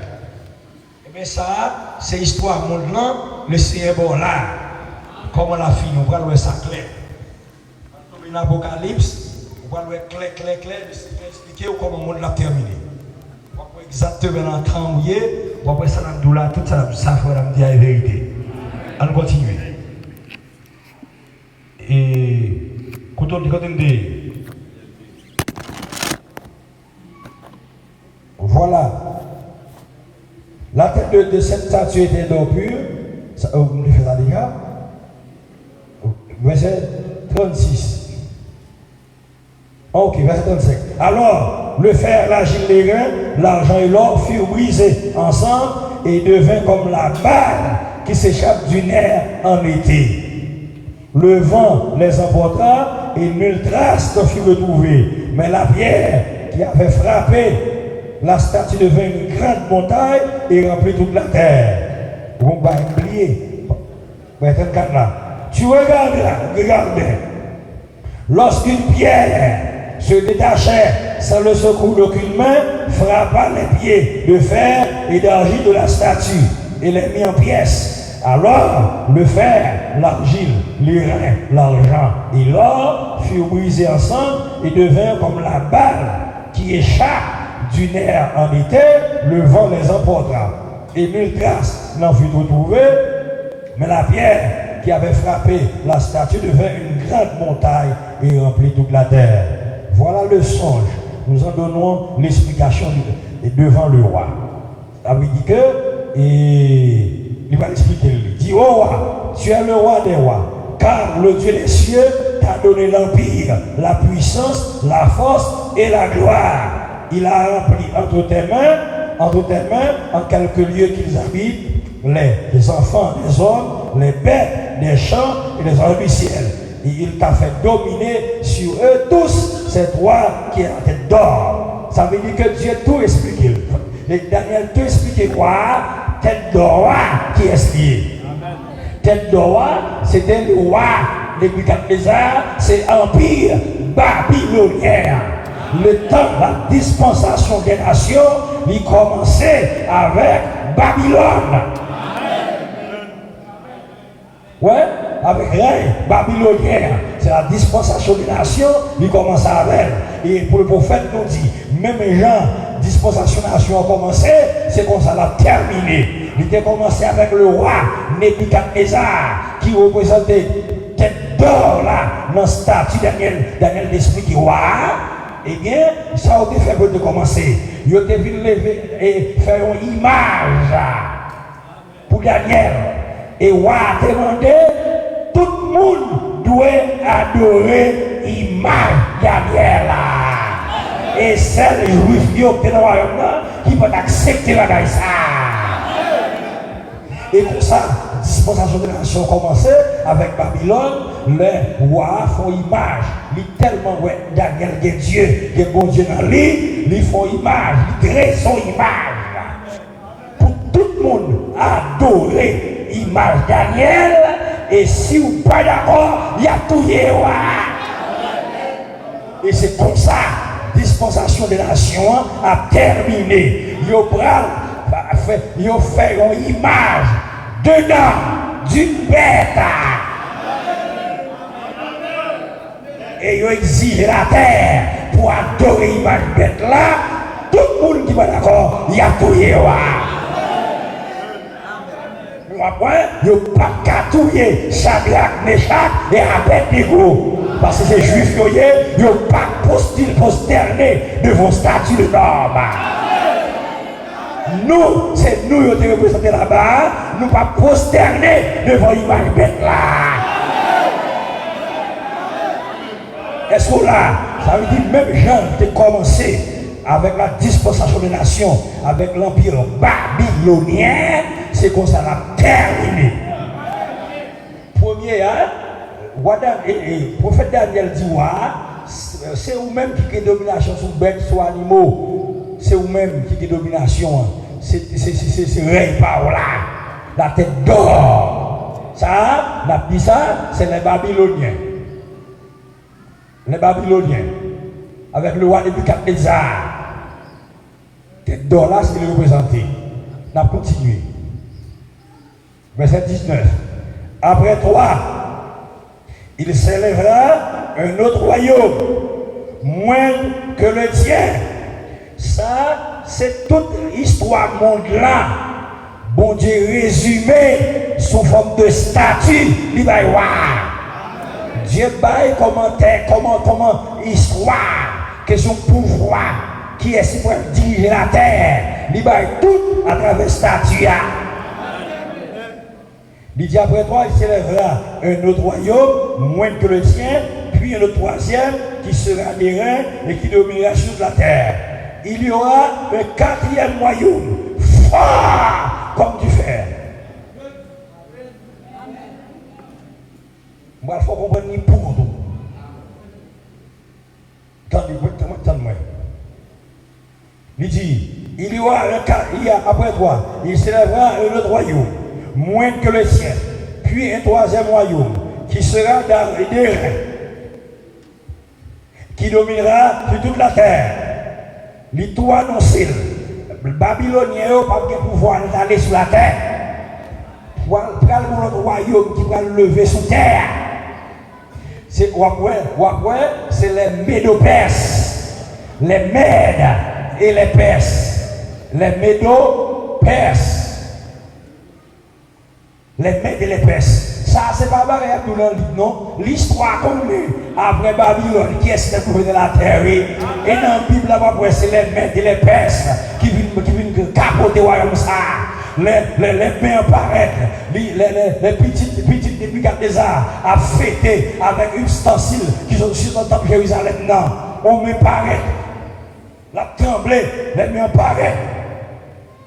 Et bien ça, c'est histoire monde là, le Seigneur bon là. Comment la fille, on va le ça clair. Dans l'Apocalypse, on va le clair, expliquer comment le monde l'a terminé. On va exactement dans le temps où il est, on va ça dans le tout ça, ça faut me dire la vérité. On continue. Et quand on dit, voilà. La tête de cette statue était d'or pur. Vous me faites ça, les gars. Verset 36. Ok, verset 35. Alors, le fer, l'argile, les reins, l'argent et l'or furent brisés ensemble et devinrent comme la balle qui s'échappe du nerf en été. Le vent les emporta et nulle trace ne fut retrouvée. Mais la pierre qui avait frappé la statue devint une grande montagne et remplit toute la terre. Vous ne pouvez pas oublier. Verset 34 là. Tu regardes là, regarde bien. Lorsqu'une pierre se détachait sans le secours d'aucune main, frappa les pieds de fer et d'argile de la statue et les mit en pièces. Alors le fer, l'argile, les reins, l'argent et l'or furent brisés ensemble et devinrent comme la balle qui échappe du nerf en été, le vent les emporta. Et 1000 traces n'en furent retrouvées, mais la pierre qui avait frappé la statue devint une grande montagne et remplit toute la terre. Voilà le songe. Nous en donnons l'explication devant le roi. Ça veut dire que, et il va expliquer, il dit, oh roi, tu es le roi des rois, car le Dieu des cieux t'a donné l'empire, la puissance, la force et la gloire. Il a rempli entre tes mains, en quelques lieux qu'ils habitent, les enfants des hommes, les bêtes des champs et les oiseaux du ciel. Et il t'a fait dominer sur eux tous, c'est toi qui es la tête d'or. Ça veut dire que Dieu tout expliqué. Et Daniel tout expliqué quoi? Tête d'or qui est lié. Tête d'or, c'était le roi Nebuchadnezzar, c'est empire babylonien. Le temps, la dispensation des nations, il commençait avec Babylone. Ouais, avec rien, babylonien, c'est la dispensation des nations, il commence avec. Et pour le prophète nous dit, même les gens, dispensation des nations a commencé, c'est comme ça l'a terminé. Il a commencé avec le roi Nebuchadnezzar, qui représentait tête d'or là, dans le statut Daniel d'expliquer roi. Eh bien, ça a été fait pour commencer. Il a été lever et faire une image pour Daniel. Et roi a demandé, tout le monde doit adorer l'image Daniel. Et c'est les juifs qui ont été dans le royaume qui vont accepter la gaïsa. Et comme ça, la dispensation de la nation a commencé avec Babylone. Les rois font image. Ils tellement ouais, Daniel est Dieu, il est bon Dieu dans lui, ils font image, ils créent son image. Pour tout le monde adorer image Daniel, et si vous n'êtes pas d'accord, il y a tout les rois. Et c'est comme ça, dispensation de la nation a terminé. Ils ont fait une image dedans d'une bête. Et ils ont exigé la terre pour adorer l'image bête là. Tout le monde qui va d'accord, il y a tout les rois. Après, il n'y a pas catouiller Shadrach, Meshach et Abednego. Parce que ces juifs, ils n'ont pas posterné devant statue de l'homme. Nous, c'est nous qui représentés là-bas, nous ne pas posterner devant l'image bête là. Est-ce que là, ça veut dire même Jean qui a commencé avec la dispensation des nations, avec l'empire babylonien, c'est comme ça l'a terminé. Premier, le prophète Daniel dit, c'est vous-même qui avez domination sur bêtes, sur animaux. C'est vous-même qui avez domination. C'est règne par là. La tête d'or. Ça, on a dit ça, c'est les Babyloniens. Les Babyloniens. Avec le roi Nebuchadnezzar. Tête d'or là, c'est le représenté. On a continué. Verset 19. Après toi, il s'élèvera un autre royaume, moins que le tien. Ça, c'est toute l'histoire monde-là. Bon Dieu résumé sous forme de statue. Il va y voir. Dieu baille commentaire, comment histoire, question pouvoir, qui est si pour diriger la terre. Il baille tout à travers statue. Il dit après toi, il s'élèvera un autre royaume, moins que le tien, puis un autre troisième qui sera des reins et qui dominera sur la terre. Il y aura un quatrième royaume, fort comme du fer. Moi, il faut comprendre ni pour nous. Attendez-moi. Il dit, il y aura après toi, il s'élèvera un autre royaume, moins que le sien, puis un troisième royaume qui sera dans les deux reins, qui dominera sur toute la terre. Il tout annoncé. Le Babylonien n'a pas de pouvoir d'aller sur la terre. Pour le royaume qui va le lever sous terre. C'est les Médo-Perses, les Mèdes et les Perses. Les Médo-Perses. Les Mèdes et les Perses. Ça, c'est pas pareil pour le livre, non? L'histoire qu'on lit après Babylone, qui est le de la terre. Et dans la Bible, c'est les Mèdes et les Perses qui viennent capoter le royaume. Les mains apparaissent, les petites depuis des arts à fêter avec une ustensile qui sont sur le temple de Jérusalem. Non, on me paraît, la tremblée, les mains apparaissent.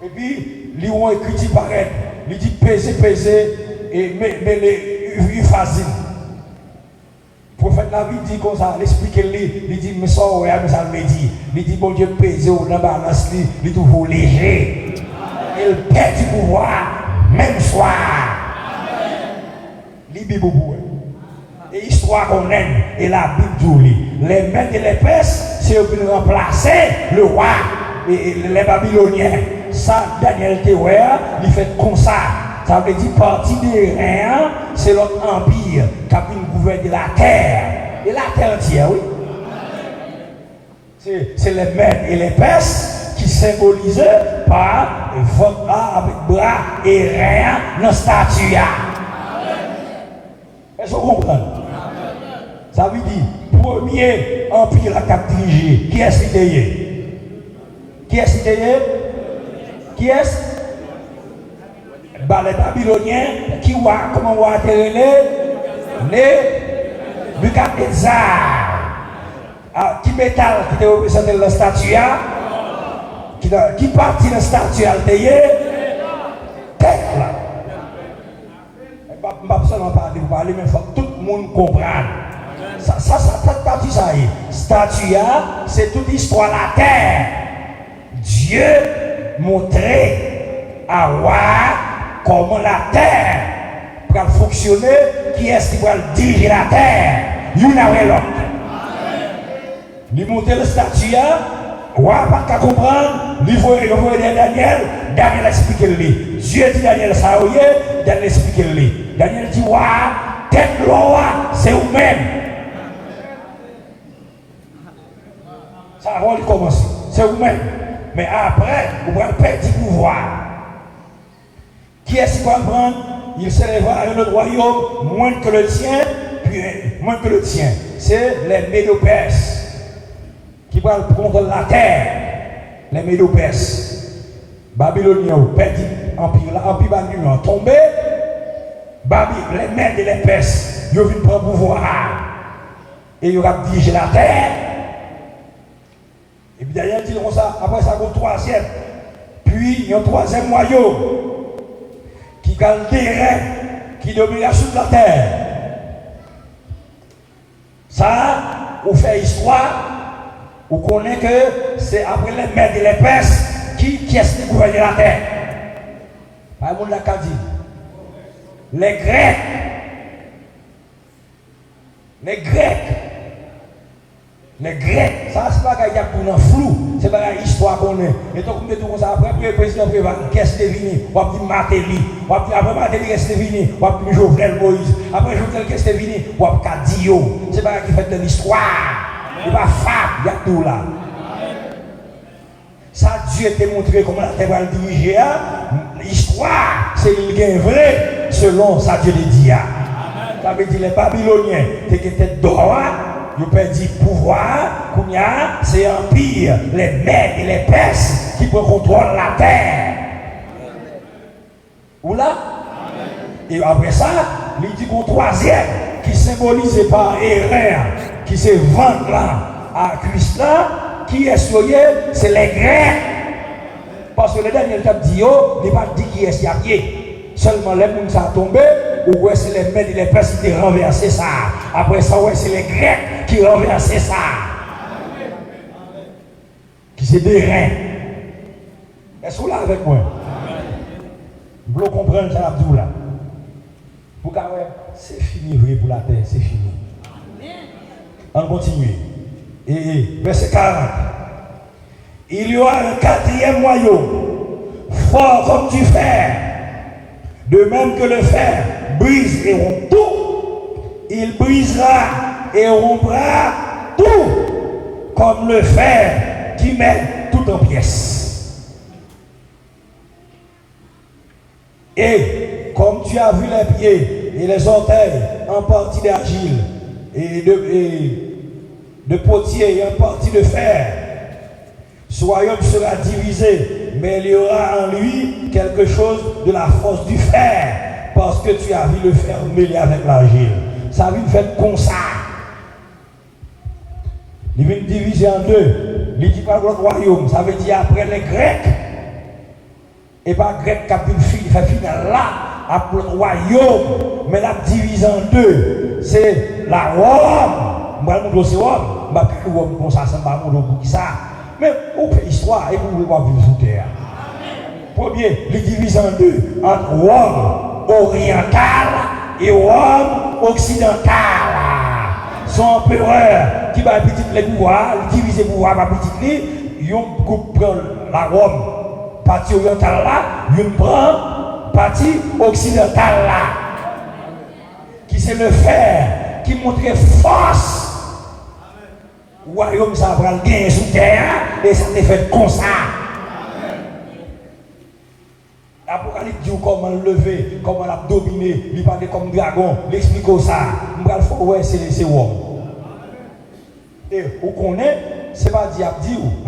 Et puis, ils ont écrit paraît, ils disent peser, et mais les facile. Le prophète la vie dit comme ça, il explique, il dit, mais ça, mais ça me dit, il dit, bon Dieu, peser ou dans balance, il est toujours léger. Il perd du pouvoir, même soir. Bible et histoire qu'on aime et la Bible dit les Mèdes et les Perses c'est pour remplacer le roi et les Babyloniens. Ça Daniel Théoria il fait comme ça. Ça veut dire partie des reins c'est l'autre empire qui a gouverné la terre et la terre entière, oui. C'est les Mèdes et les Perses qui symbolisent par votre avec bras et reins dans la statue. Est-ce que vous comprenez? Ça veut dire, premier empire à cap dirigé. Qui est-ce qui est? Qui est-ce qui est? Qui est-ce? Les Babyloniens qui voient comment on va les Nebuchadnezzar. Qui métal qui te représente la statue? Qui partit la statue à tête là. Je ne vais pas seulement parler, mais il faut que tout le monde comprenne. Ça partie ça y est. Statue, c'est toute l'histoire de la terre. Dieu montrait à voir comment la terre va fonctionner, qui est-ce qui va diriger la terre. Une après l'autre. Il montre le statut, on ne va pas comprendre. Il faut Daniel explique lui. Dieu dit Daniel ça, Daniel explique lui. Daniel dit, tête loi, c'est vous-même. Ça va commencer, c'est vous-même. Mais après, vous allez perdre du pouvoir. Qui est-ce qui va prendre? Il s'élèvera à un autre royaume, moins que le tien, puis moins que le tien. C'est les Médo-Perses qui vont prendre la terre. Les Médo-Perses. Babyloniens, perdu empire babylonien tombé. Les Mèdes et les Perses, ils viennent prendre pouvoir. Et ils vont diriger la terre. Et puis Daniel dit comme ça, après ça, il y a un troisième. Puis il y a un troisième royaume qui gagne des reins, qui domine sur la terre. Ça, on fait histoire, on connaît que c'est après les Mèdes et les Perses qui est-ce qui gouverne la terre. Pas le monde l'a dit. Les Grecs. Les Grecs, ça c'est pas qu'il y a pour un flou, c'est pas une histoire qu'on est. Et donc, on dit tout ça après, le président Préval, qu'est-ce qui est venu? On va dire Matéli, on va dire après Matéli, qu'est-ce qui est venu? On va dire Jovenel Moïse, après Jovenel, qu'est-ce qui est venu? On va dire Dio, c'est pas qui fait de l'histoire, il va faire, il y a tout là. Ça, Dieu t'a montré comment la terre va le diriger. L'histoire, c'est le vrai, selon ça, Dieu le dit. Ça veut dire les Babyloniens, t'es que t'es droit. Ils ont perdu pouvoir, c'est empire, les Mèdes et les Perses qui prennent contrôle la terre. Ou là? Et après ça, il dit qu'au troisième, qui symbolise par Hérin, qui se vend là à Christ là, qui est soyé, c'est les Grecs. Parce que le dernier cap dit, il n'est pas dit qui est pied. Seulement les gens sont tombés, ou ouais, c'est les Mèdes et les Perses qui ont renversé ça. Après ça, ouais, c'est les Grecs qui ont renversé ça. Qui c'est des reins. Est-ce que vous là avec moi? Vous voulez comprendre ça, Abdou là? Pour que c'est fini, vrai pour la terre, c'est fini. On continue. Et verset 40. Il y aura un quatrième royaume, fort comme du fer. De même que le fer brise et rompt tout, il brisera et rompra tout, comme le fer qui met tout en pièces. Et comme tu as vu les pieds et les orteils en partie d'argile et de potier et en partie de fer, ce royaume sera divisé, mais il y aura en lui quelque chose de la force du fer, parce que tu as vu le fer mêlé avec l'argile. Ça vient faire comme ça. Il vient diviser en deux. Il dit pas l'autre royaume, ça veut dire après les Grecs. Et pas Grec qui a fait final là, après le royaume, mais la divise en deux. C'est la Rome. Moi, je suis Rome. Je suis Rome comme ça, c'est pas mon ça. Mais on fait histoire et vous pouvez pas vivre sous terre. Premier, il divise en deux, entre Rome oriental et Rome occidental. Son empereur qui va petit les pouvoirs, il divise les pouvoirs par petit, il prend la Rome, partie orientale là, il prend partie occidentale là. Qui c'est le fer, qui montre force. Le royaume ça va le gagner sous terre et ça t'est fait comme ça. L'Apocalypse dit comment le lever, comment l'a dominer, il parle comme dragon, il explique ça. On va le faire, ouais, c'est Rome. Et vous connaissez, c'est pas dire,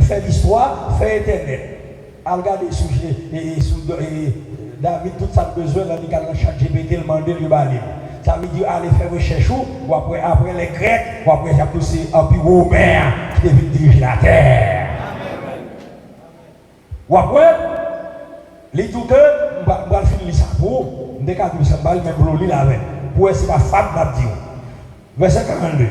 faire l'histoire, faire Internet. À regarder les sujets, et David, tout ça besoin, dans le chat GPT, le mandé, le balai. Ça veut dire aller faire recherche ou après les Grecs, ou après c'est un plus Romain qui devait diriger la terre. Ou après, les tout que, on va finir ça pour, on va faire ça pour même pour l'île avec. Pour essayer de faire femme la dire. Verset 42.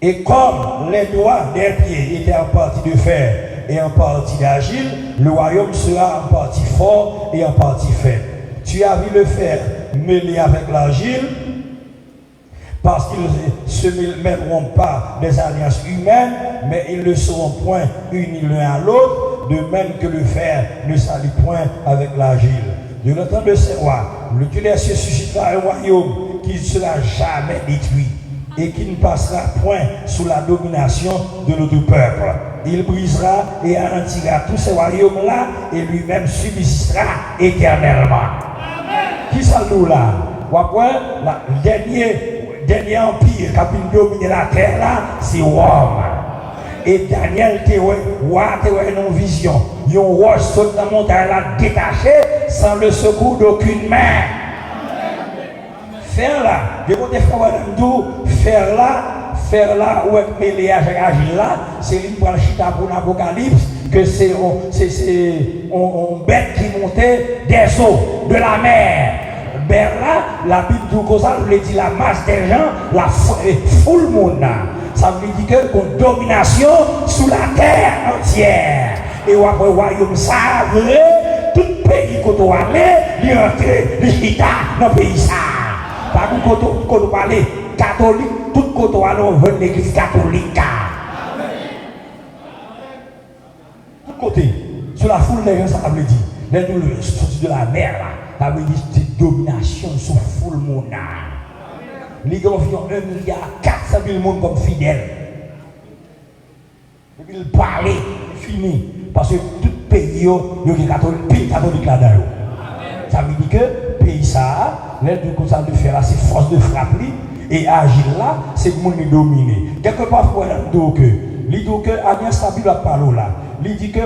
Et comme les doigts des pieds étaient en partie de fer et en partie d'argile, le royaume sera en partie fort et en partie faible. Tu as vu le fer mêlé avec l'argile, parce qu'ils ne se mêleront pas des alliances humaines, mais ils ne seront point unis l'un à l'autre, de même que le fer ne s'allie point avec l'argile. De le temps de ces rois, le Dieu des cieux suscitera un royaume qui ne sera jamais détruit et qui ne passera point sous la domination de notre peuple. Il brisera et anéantira tous ces royaumes-là et lui-même subsistera éternellement. Qui ça nous là? Après, le dernier empire qui a dominé la terre là, c'est Rome. Et Daniel était une vision. Il y a un roi saute dans la montagne là, détaché, sans le secours d'aucune main. Faire là, je vais vous faire là, où est mêlé avec Agile là, c'est lui pour le chita pour l'Apocalypse, que c'est une bête qui montait des eaux, de la mer. Ben là, la Bible dit que ça veut dire la masse des gens, la foule monde. Ça veut dire que une domination sous la terre entière. Et après, le royaume savait, tout pays qu'on doit aller, il entre, il chita dans le pays ça. Par contre, quand on parle catholique, tout côté on veut l'église catholique. Tout côté, sur la foule des gens, ça veut dire, les douleurs sorties de la mer, ça veut dire c'est domination sur foule monde. Les gens ont 1,4 milliard comme fidèles. Et puis ils parlent, fini. Parce que tout pays, il y a catholique là-dedans. Ça veut dire que le pays, ça, l'aide de ça de faire là, c'est force de frappe. Et agir là, c'est le monde dominé. Quelque part, il dit que Agnès Sabi va parler là. Il dit que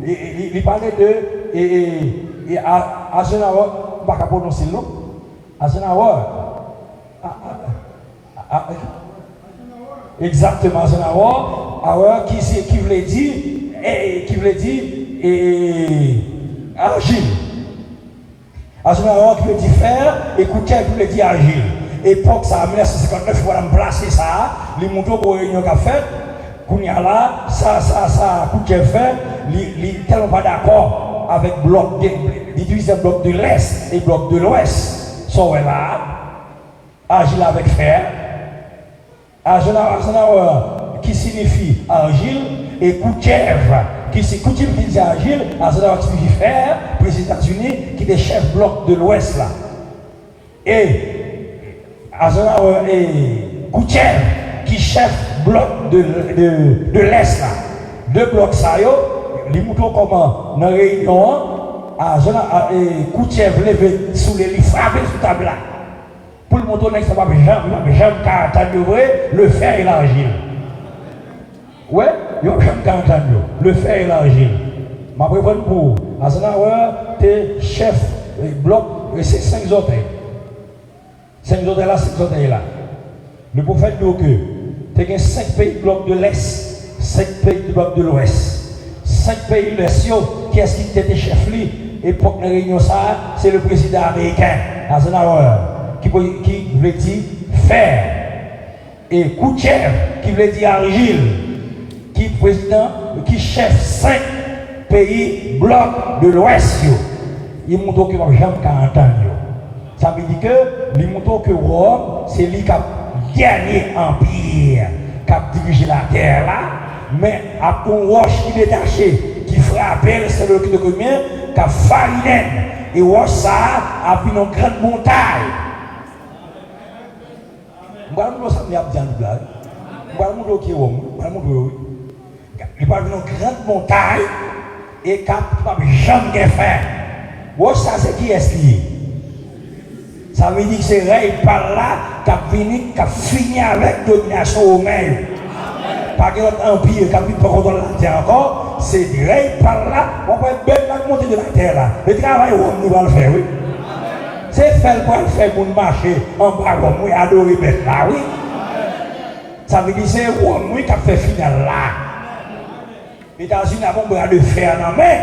il parlait de Azenawa, je ne sais pas prononcer le nom. Azenawa. Exactement, Azenawa, qui voulait dire agile. Azenawa qui veut dire faire, et Koutia qui voulait dire agile. Époque ça, 1959, voilà, me placer ça, les moutons pour réunion qu'a fait, qu'on y a là, ça, Koutia fait, il n'est tellement pas d'accord avec bloc il divise bloc de l'Est et bloc de l'Ouest. So là, argile avec fer. Qui signifie argile et couchèvre qui signifie argile, Eisenhower signifie fer pour les États-Unis qui est chef bloc de l'Ouest là. Et Eisenhower et couchèvre qui chef bloc de l'Est là. Deux blocs ça les moutons comment dans la réunion et couchèvre levé sous les lits frappé sous table là. Pour le mouton ça va jamais le fer et l'argile. Ouais, il y a jamais le fer et l'argile. Ma préférence pour Eisenhower, t'es chef bloc et c'est 5 orteils. 5 orteils là, 5 orteils là. Le prophète dit que tu as 5 pays blocs de l'Est, 5 pays blocs de l'Ouest. 5 pays de l'Est, qui est-ce qui était chef lui? Époque de la réunion, ça, c'est le président américain, Eisenhower, qui voulait dire fer. Et Khrouchtchev, qui voulait dire argile, qui est président, qui chef 5 pays blocs de l'Ouest. Il montre que nous jamais entendre. Ça veut dire que il montre que Rome, c'est lui qui a gagné empire, qui a dirigé la terre là, mais à un roche qui détaché, qui frappait, c'est le de combien, qui a fariné. Et roche ça a pris une grande montagne. Je ne sais pas si vous blague. Je ne sais pas il parle d'une grande montagne et qui n'a jamais fait. Roche ça c'est qui est-ce qui est? Ça veut dire que c'est Ray par là qui a fini avec la domination romaine. Pas que notre empire qui a mis par contre la terre encore, c'est Ray par là, on va bien la montée de la terre là. Le travail, on va le faire, oui. C'est fait pour faire pour marcher en bas comme moi, adorer bête là, oui. Ça veut dire que c'est Rome qui a fait final là. Les États-Unis ont besoin de faire dans la main.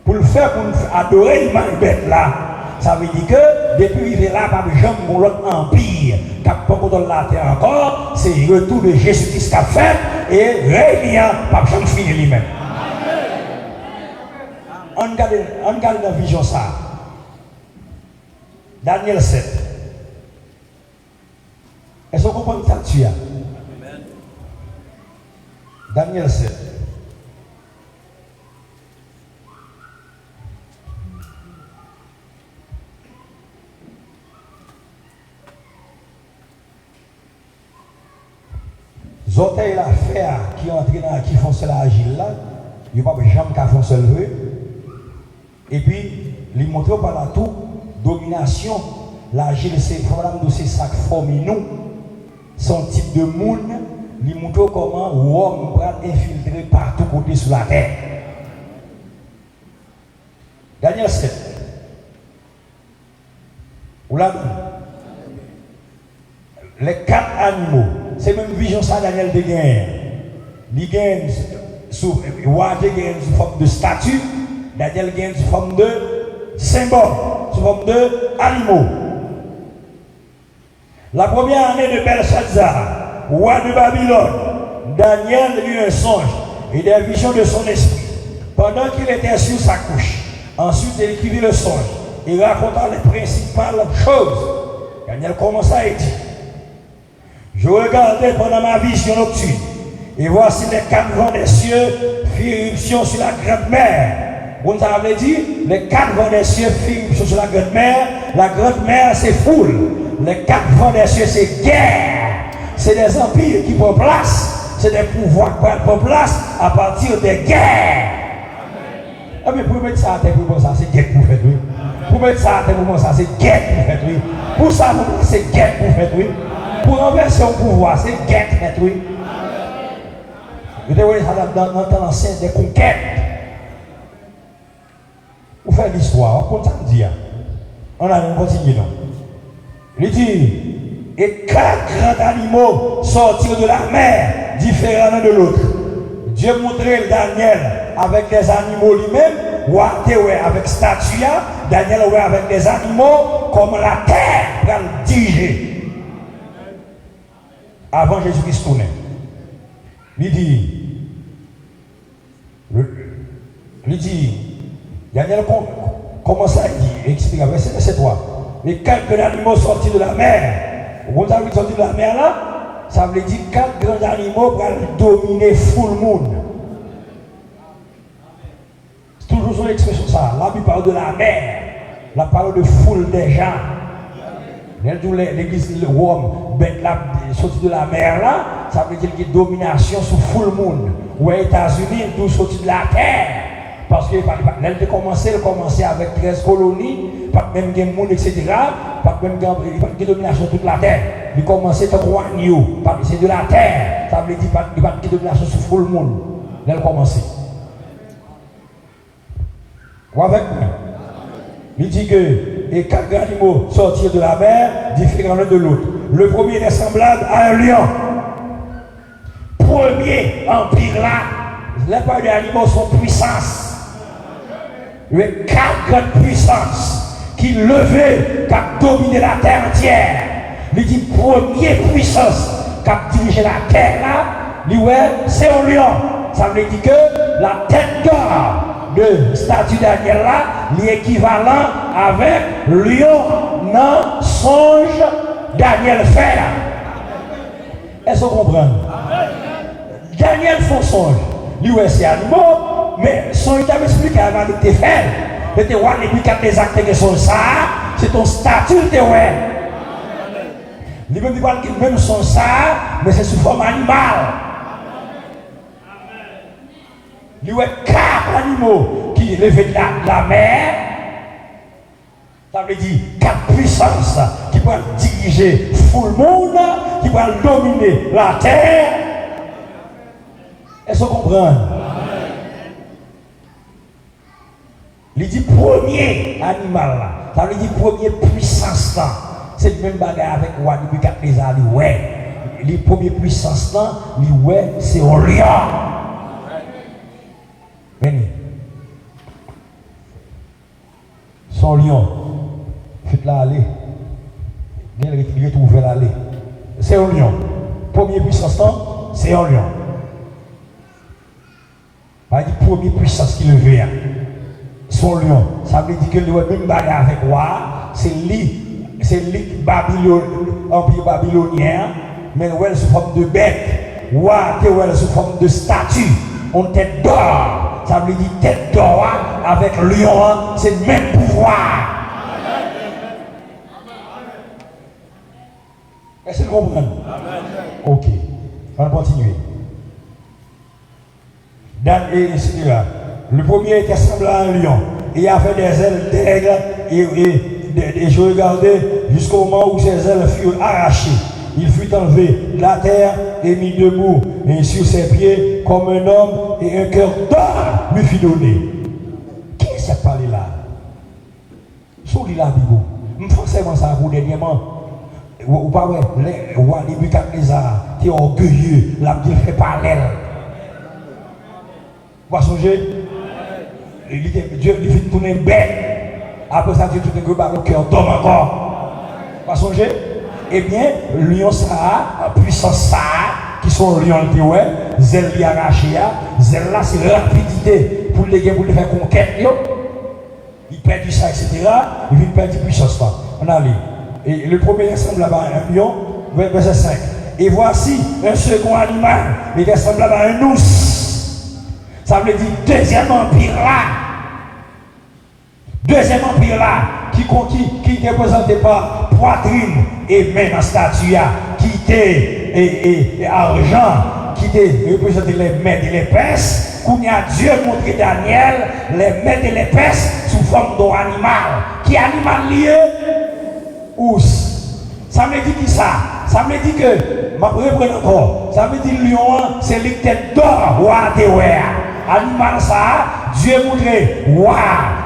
Pour le faire, pour adorer le bête là. Ça veut dire que depuis qu'il est là, pas de jamais pour l'autre empire qui n'a pas dans la terre encore, c'est le retour de Jésus-Christ qui a fait et réunion, pas de jamais finir lui-même. On regarde dans la vision ça. Daniel 7. Est-ce qu'on comprend ça tu as? Daniel 7. Zoteil la fer qui entre dans qui font cela agile là, il n'y a pas de jambes qui font cela. Et puis, il montre par là tout, domination, l'agile c'est problème de ces sacs formés nous, son type de monde, il montre comment l'homme peut infiltrer partout côté sur la terre. Daniel 7. Vous l'avez vu? Les 4 animaux. C'est même vision ça Daniel de gagne. Il gagne sous forme de statue, Daniel gagne sous forme de symbole, sous forme de animaux. La première année de Belshazzar, roi de Babylone, Daniel eut un songe et des visions de son esprit. Pendant qu'il était sur sa couche, ensuite il écrivit le songe et raconta les principales choses. Daniel commença à dire. Je regardais pendant ma vision nocturne, et voici les 4 vents des cieux firent irruption sur la grande mer. Vous avez dit, les 4 vents des cieux firent irruption sur la grande mer c'est foule. Les 4 vents des cieux c'est guerre. C'est des empires qui prennent place, c'est des pouvoirs qui prennent place à partir des guerres. Ah mais pour mettre ça à terre, pour ça c'est guerre pour faire, oui. Pour mettre ça à terre, pour ça c'est guerre pour faire, oui. Pour ça, c'est guerre pour faire, oui. Pour renverser au pouvoir, c'est guerre, oui. Vous devez ça dans l'ancien des conquêtes. Vous faites l'histoire, on compte samedi. On continue. Il dit, et 4 grands animaux sortirent de la mer, différents l'un de l'autre. Dieu montrait Daniel avec les animaux lui-même, avec statua, Daniel avec les animaux, comme la terre pour le diriger. Avant Jésus-Christ tournait. Il dit, Daniel commence à dire, explique, verset 3. Les 4 grands animaux sortis de la mer. Vous avez sorti de la mer là, ça veut dire 4 grands animaux pour dominer full monde. C'est toujours son expression ça. Là, il parle de la mer. La parole de foule des gens. L'église de Rome, sorti de la mer là, ça veut dire qu'il y a une domination sur full monde. Ou aux États-Unis, tout sorti de la terre. Parce que elle a commencé avec 13 colonies, pas même de monde, etc. Pas même de domination sur toute la terre. Il a commencé avec 3 niveaux. C'est de la terre. Ça veut dire qu'il n'y a pas de domination sur full monde. Elle a commencé. Ou avec moi. Il dit que les 4 animaux sortirent de la mer, différents l'un de l'autre. Le premier est semblable à un lion. Premier empire là, les pas des animaux sont puissance. Il y a 4 grandes puissances qui levaient, qui ont dominé la terre entière. Il dit première puissance qui a dirigé la terre là, c'est un lion. Ça veut dire que la tête d'or de statue Daniel là, l'équivalent avec lion dans songe Daniel fait là. Est-ce que vous comprenez? Daniel fait songe. Lui c'est animaux, mais son il avait expliqué avant de te faire. Il était roi depuis 4 des actes de son ça, c'est ton statut de ouais. Il même dit que même son ça, mais c'est sous forme animale. Il y a 4 animaux qui levaient de la mer. Ça veut dire 4 puissances qui peuvent diriger tout le monde, qui peuvent dominer la terre. Est-ce que vous comprenez? Il dit premier animal là. Ça veut dire première puissance là. C'est le même bagarre avec roi depuis 4 des années. Ouais. Les premières puissances là, ouais, c'est un lion. Venez. Son lion. Faites la aller. Il retrouve l'allée. C'est un lion. Première puissance là, c'est un lion. Pas dit première puissance qui le vient. Son lion. Ça veut dire que le même bagarre avec roi, c'est l'empire babylonien, mais ouais sous forme de bête. Roi, ouais sous forme de statue. On tête d'or. Ça veut dire tête d'or avec lion, c'est le même pouvoir. Est-ce que vous comprenez? Ok. On va continuer. Le premier était semblant à un lion. Il avait des ailes d'aigle et je regardais jusqu'au moment où ses ailes furent arrachées. Il fut enlevé de la terre et mis debout et sur ses pieds comme un homme et un cœur d'or lui fut donné. Qui est cette parole-là? Sous la Bible. Je forcément ça pour dernièrement. Ou pas, ouais, les rois des Nebuchadnezzar qui est orgueilleux, la Bible fait parallèle. Vous voyez songer? Dieu lui fait tourner bête. Après ça, Dieu tourne le cœur d'homme encore. Vous voyez songer? Eh bien, lion ça, puissance ça, qui sont lions de ouais, zèle li arraché, zèle là c'est rapidité pour les faire conquête. Il perd du ça, etc. Il perd du puissance là. On a lu. Et le premier ressemble à un lion, verset 5. Et voici un second animal, il ressemble à un ours. Ça veut dire deuxième empire là. Deuxième empire là, qui est représenté par poitrine et main en statue, qui était et argent, qui était représenté les mains de l'épaisse. Quand Dieu montré Daniel les mains de l'épaisse sous forme d'un animal. Qui animal lié? Ours. Ça me dit qui ça? Ça me dit que, je reprends encore, ça me dit lion, c'est le tête d'or, roi de animal ça, Dieu montré,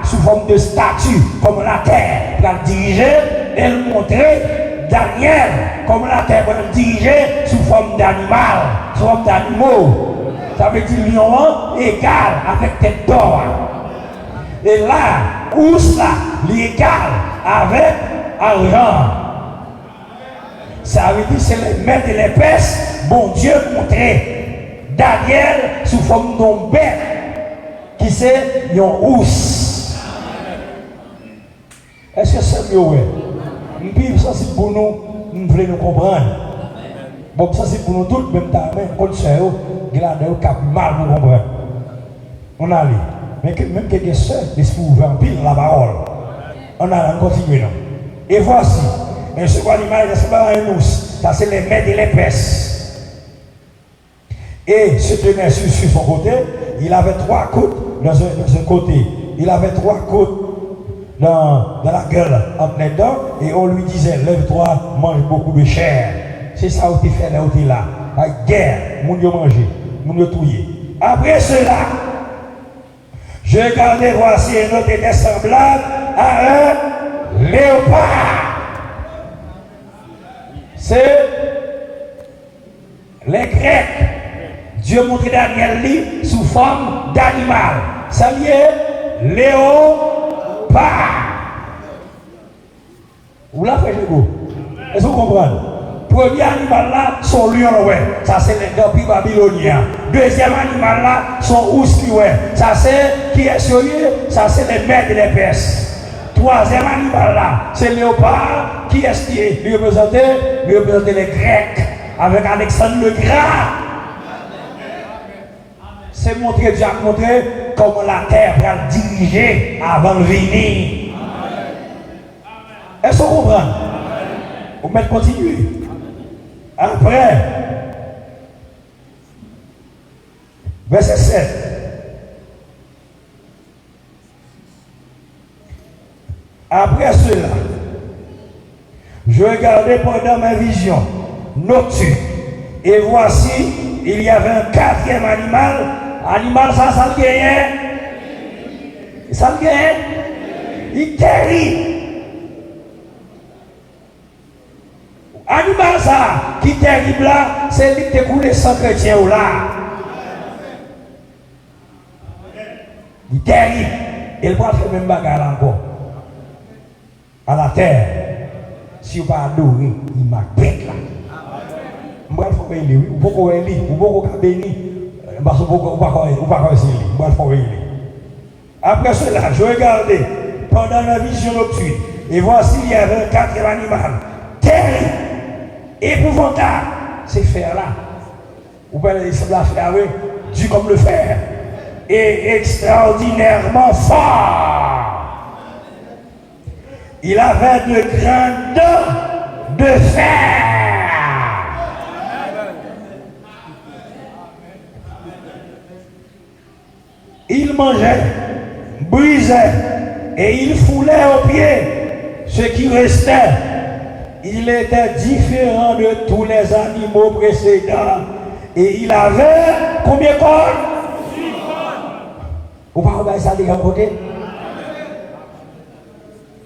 sous forme de statue, comme la terre, pour la diriger, et le montrer, Daniel, comme la terre, pour la diriger, sous forme d'animal, sous forme d'animaux. Ça veut dire lion égal avec tête d'or. Et là, ours là, l'égal avec argent. Ça veut dire c'est les mains de l'épaisse, bon Dieu montré. Daniel sous forme d'un bête qui c'est un ours. Est-ce que c'est mieux? Nous ça c'est pour nous, nous voulons nous comprendre. Bon, ça c'est pour nous tous, même temps, quand c'est eux, ils ont mal pour comprendre. On a allé. Mais même quelques sœurs, l'esprit ouvert en pile la parole. On a continué. Non? Et voici, un second animal ressemblait à un ours. Ça c'est les mètres et les pèses. Et se tenait sur son côté, il avait 3 côtes dans un côté. Il avait 3 côtes dans la gueule entre les dents. Et on lui disait, lève-toi, mange beaucoup de chair. C'est ça où tu fais là où tu es là. La guerre, moun yo manger, moun yo touyer. Après cela, je regardais, voici un autre était semblable à un léopard. C'est les Grecs. Dieu montre Daniel lui sous forme d'animal. Ça y est, léopard. Vous l'avez fait, est-ce que vous comprenez? Premier animal là, son lion, ouais. Ça c'est les gapis babyloniens. Deuxième animal là, son ours, ouais. Ça c'est qui est sérieux? Ça c'est les mètres et les pèses. Troisième animal là, c'est le léopard. Qui est-ce qui est? Lui représentait les Grecs avec Alexandre le Grand. C'est montrer, Dieu a montré comment la terre va diriger avant de venir. Est-ce que vous comprenez? Vous mettez continuer. Après, verset 7. Après cela, je regardais pendant ma vision nocturne, et voici, il y avait un 4e animal. Animal, ça le gagnait. Ça le gagnait. Il terrible. Animal ça, qui est terrible là, c'est lui qui a coulé sans chrétien ou là. Il est terrible. Il va faire même bagarre encore. À la terre. Si vous ne pas adorer, il m'a bête là. Je vais faire lui. Vous ne pouvez pas lui. Vous ne pouvez pas bénir. Parce que vous ne pouvez pas essayer. Je vais faire lui. Après cela, je regardais pendant la vision nocturne. Et voici, il y avait un 4e animal. Terrible. Épouvantable, c'est fer là. Vous pouvez sembler à faire, oui, dur comme le fer. Et extraordinairement fort. Il avait de grandes dents de fer. Il mangeait, brisait et il foulait aux pieds ce qui restait. Il était différent de tous les animaux précédents. Et il avait combien de cornes? 6 cornes. Vous ne pouvez pas ça de côté?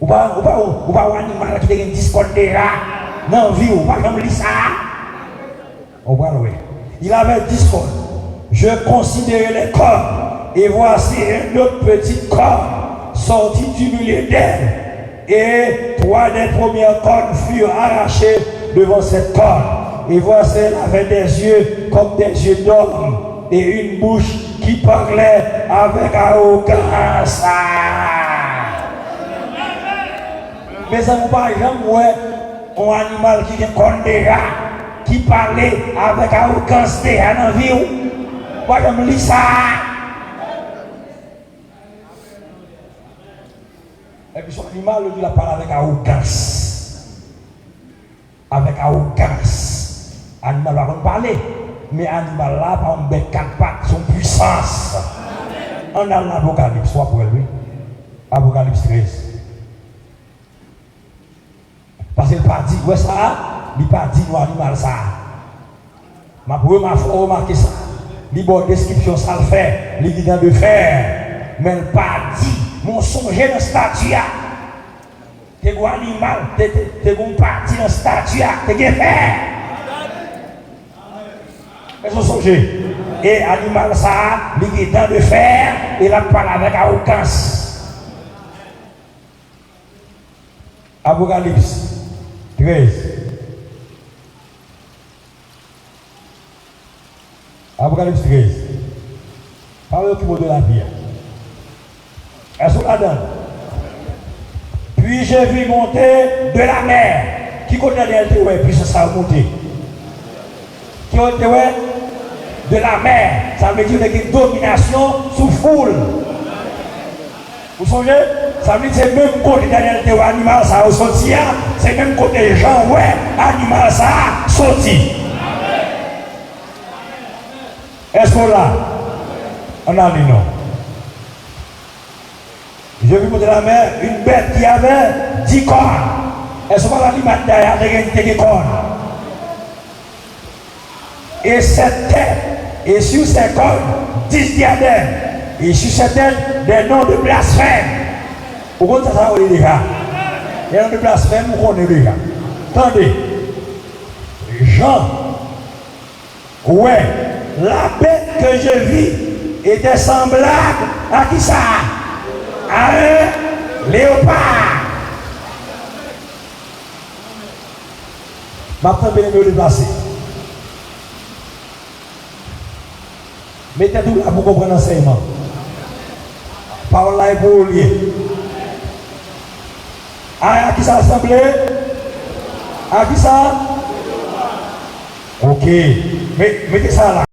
Vous ne pouvez pas un animal qui a 10 cornes déjà? Non, vie, vous ne pouvez pas ça? Il avait 10 cornes. Je considérais les cornes. Et voici un autre petit corps sorti du milieu d'elle. Et 3 des premières cornes furent arrachées devant cette corne. Et voici, elle avait des yeux comme des yeux d'homme et une bouche qui parlait avec arrogance. Mais ça vous parle jamais, un animal qui est comme des rats, qui parlait avec arrogance déjà dans la vie. Moi, je me lis ça. Et puis son animal, il a parlé avec arrogance. Avec arrogance. Animal va pas parler. Mais animal là, par un bec 4 pattes, son puissance. On a l'Apocalypse, soit pour lui. Apocalypse 13. Parce qu'il n'a pas dit, ouais ça, il n'a pas dit, nous animal ça. Ma pour ma foi, remarquer ça. Il y a une description, ça le fait. Il dit de faire. Mais il n'a pas dit. Mon songer dans la statue, t'es un animal, t'es un parti dans la statue, t'es un fer. C'est son songer. Et animal ça, il est dans de fer, et il parle avec arrogance. Apocalypse 13. Apocalypse 13. Parlez au de la vie. Est-ce qu'on la donne? Puis je vis monter de la mer. Qui connaît les ouais, puis ça a monté. Qui ont été ouais? De la mer. Ça veut dire qu'il y a une domination sous foule. Vous songez? Ça veut dire que c'est même côté Daniel Théo, animal ça a sorti. C'est même côté Jean, ouais, animal ça a sorti. Est-ce qu'on l'a? On a dit non. Je vis monter de la mer une bête qui avait 10 cornes. Est-ce qu'on va l'animal derrière des cornes? Et cette tête, et sur ces cornes, 10 diadèmes. Et sur cette tête, des noms de blasphème. Pourquoi ça va aller déjà? Les noms de blasphème, vous connaissez déjà. Attendez. Jean, ouais, la bête que je vis était semblable à qui ça? À un léopard. Maintenant, bien me déplacer. Mettez tout là pour comprendre l'enseignement. Parole là est pour lier. À qui ça ressemblait? À qui ça? Ok. Mettez ça là.